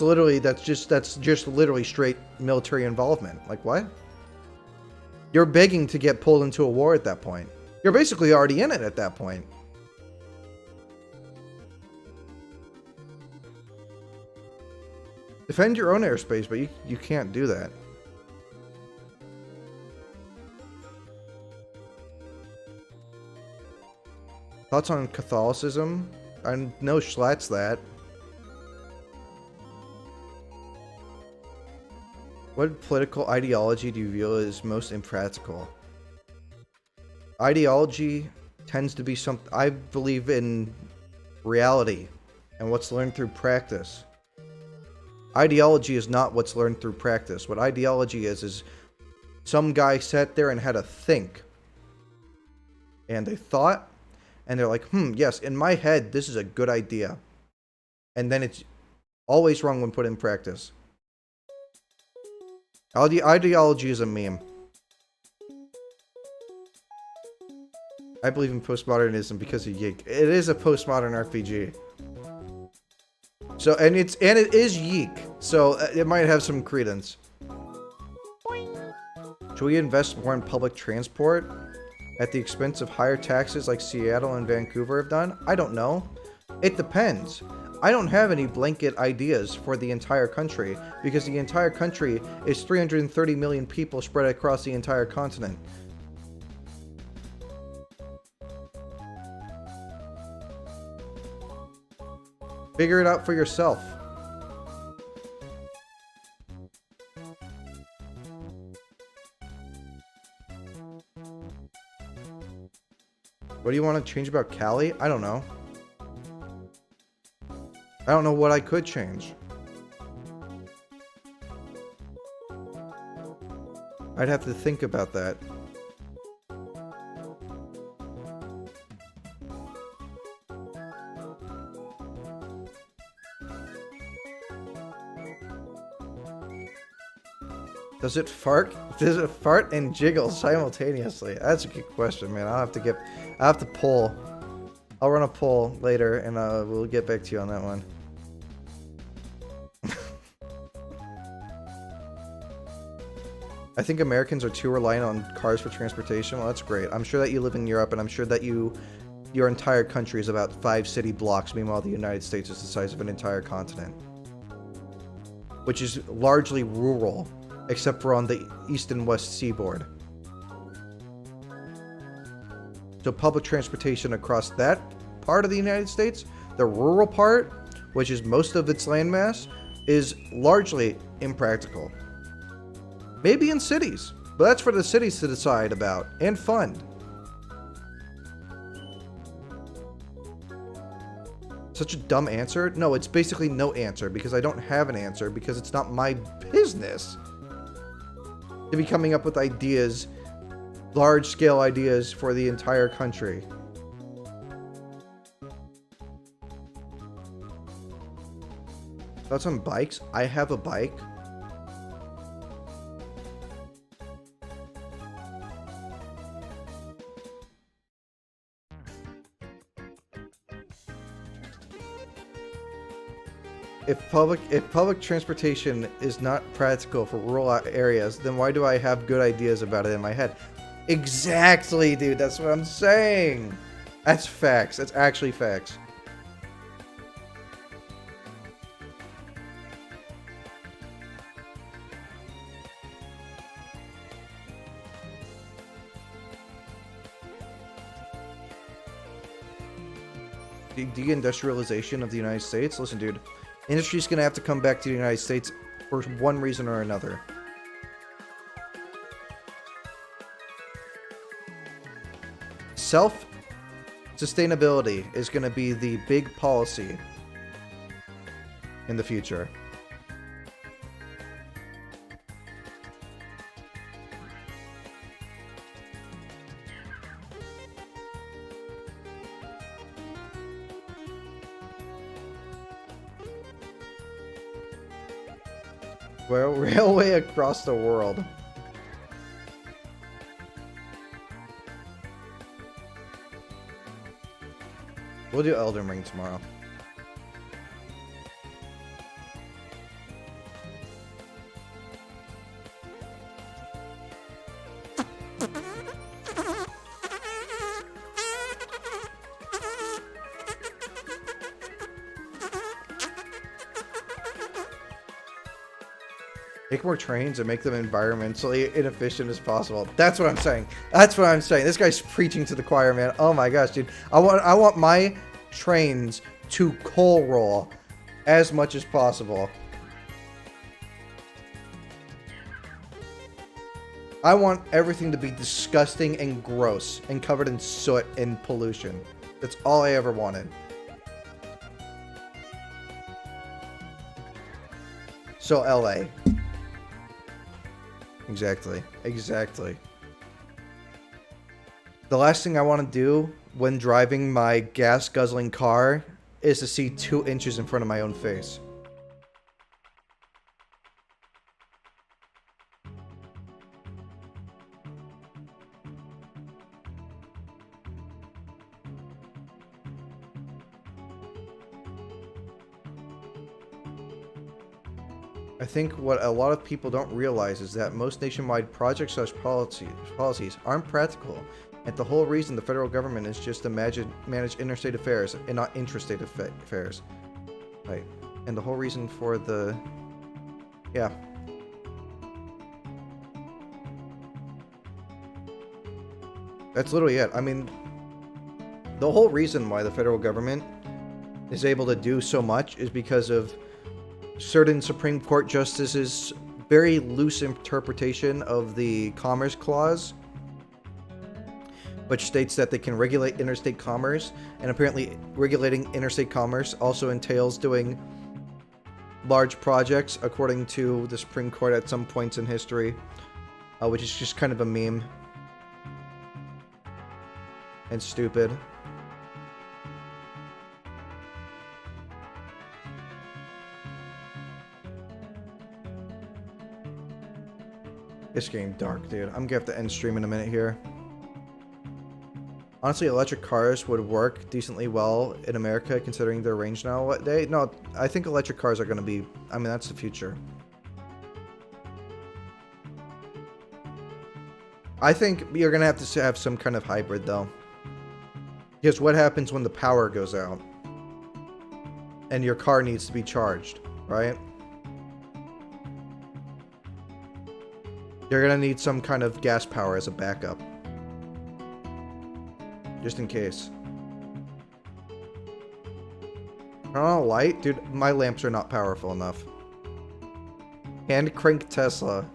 just literally straight military involvement. Like what? You're begging to get pulled into a war at that point. You're basically already in it at that point. Defend your own airspace, but you can't do that. Thoughts on Catholicism? I know Schlatt's that. What political ideology do you view as most impractical? Ideology tends to be something... I believe in reality and what's learned through practice. Ideology is not what's learned through practice. What ideology is some guy sat there and had to think. And they thought, and they're like, yes, in my head, this is a good idea. And then it's always wrong when put in practice. Ideology is a meme. I believe in postmodernism because of Yeek. It is a postmodern RPG. So, and it is Yeek. So it might have some credence. Should we invest more in public transport at the expense of higher taxes like Seattle and Vancouver have done? I don't know. It depends. I don't have any blanket ideas for the entire country because the entire country is 330 million people spread across the entire continent. Figure it out for yourself. What do you want to change about Cali? I don't know. I don't know what I could change. I'd have to think about that. Does it fart? Does it fart and jiggle simultaneously? That's a good question, man. I'll have to poll. I'll run a poll later and we'll get back to you on that one. I think Americans are too reliant on cars for transportation. Well, that's great. I'm sure that you live in Europe, and I'm sure that your entire country is about 5 city blocks. Meanwhile, the United States is the size of an entire continent, which is largely rural, except for on the east and west seaboard. So public transportation across that part of the United States, the rural part, which is most of its landmass, is largely impractical. Maybe in cities, but that's for the cities to decide about and fund. Such a dumb answer? No, it's basically no answer because I don't have an answer because it's not my business to be coming up with ideas, large-scale ideas for the entire country. Thoughts on bikes? I have a bike. if public transportation is not practical for rural areas, then why do I have good ideas about it in my head? Exactly, dude. That's what I'm saying. That's facts. That's actually facts. Deindustrialization of the United States. Listen, dude, industry's gonna have to come back to the United States for one reason or another. Self-sustainability is gonna be the big policy in the future. Railway across the world. We'll do Elden Ring tomorrow. Make more trains and make them environmentally inefficient as possible. That's what I'm saying. That's what I'm saying. This guy's preaching to the choir, man. Oh my gosh, dude. I want my trains to coal roll as much as possible. I want everything to be disgusting and gross and covered in soot and pollution. That's all I ever wanted. So LA. Exactly. Exactly. The last thing I want to do when driving my gas-guzzling car is to see 2 inches in front of my own face. I think what a lot of people don't realize is that most nationwide projects / policies aren't practical, and the whole reason the federal government is just to manage interstate affairs and not intrastate affairs. Right. And the whole reason for the... Yeah. That's literally it. I mean, the whole reason why the federal government is able to do so much is because of certain Supreme Court justices' very loose interpretation of the Commerce Clause, which states that they can regulate interstate commerce, and apparently regulating interstate commerce also entails doing large projects, according to the Supreme Court at some points in history, which is just kind of a meme and stupid. It's getting dark, dude. I'm gonna have to end stream in a minute here. Honestly, electric cars would work decently well in America, considering their range now. No, I think electric cars are gonna be... I mean, that's the future. I think you're gonna have to have some kind of hybrid, though. Because what happens when the power goes out? And your car needs to be charged, right? You're gonna need some kind of gas power as a backup. Just in case. Turn on a light? Dude, my lamps are not powerful enough. Hand crank Tesla.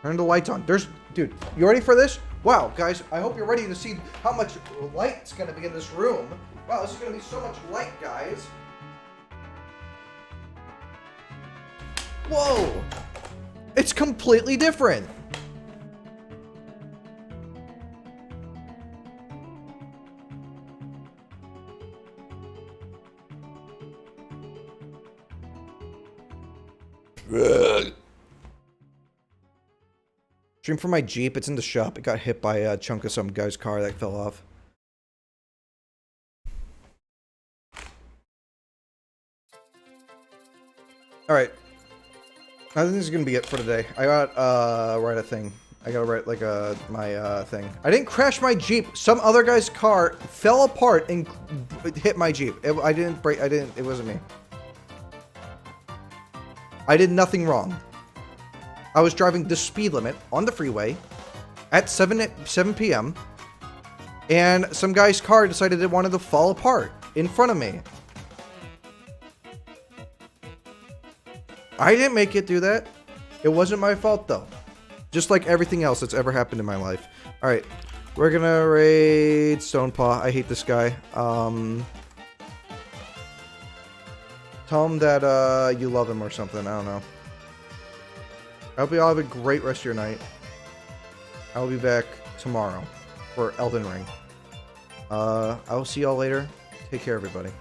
Turn the lights on. Dude, you ready for this? Wow, guys, I hope you're ready to see how much light's gonna be in this room. Wow, this is gonna be so much light, guys. Whoa! It's completely different. Stream for my Jeep. It's in the shop. It got hit by a chunk of some guy's car that fell off. Alright. I think this is gonna be it for today. I got, write a thing. I gotta write, like, my, thing. I didn't crash my Jeep. Some other guy's car fell apart and hit my Jeep. It wasn't me. I did nothing wrong. I was driving the speed limit on the freeway at 7 p.m. and some guy's car decided it wanted to fall apart in front of me. I didn't make it do that. It wasn't my fault, though. Just like everything else that's ever happened in my life. Alright, we're gonna raid Stonepaw. I hate this guy. Tell him that you love him or something. I don't know. I hope you all have a great rest of your night. I'll be back tomorrow for Elden Ring. I will see y'all later. Take care, everybody.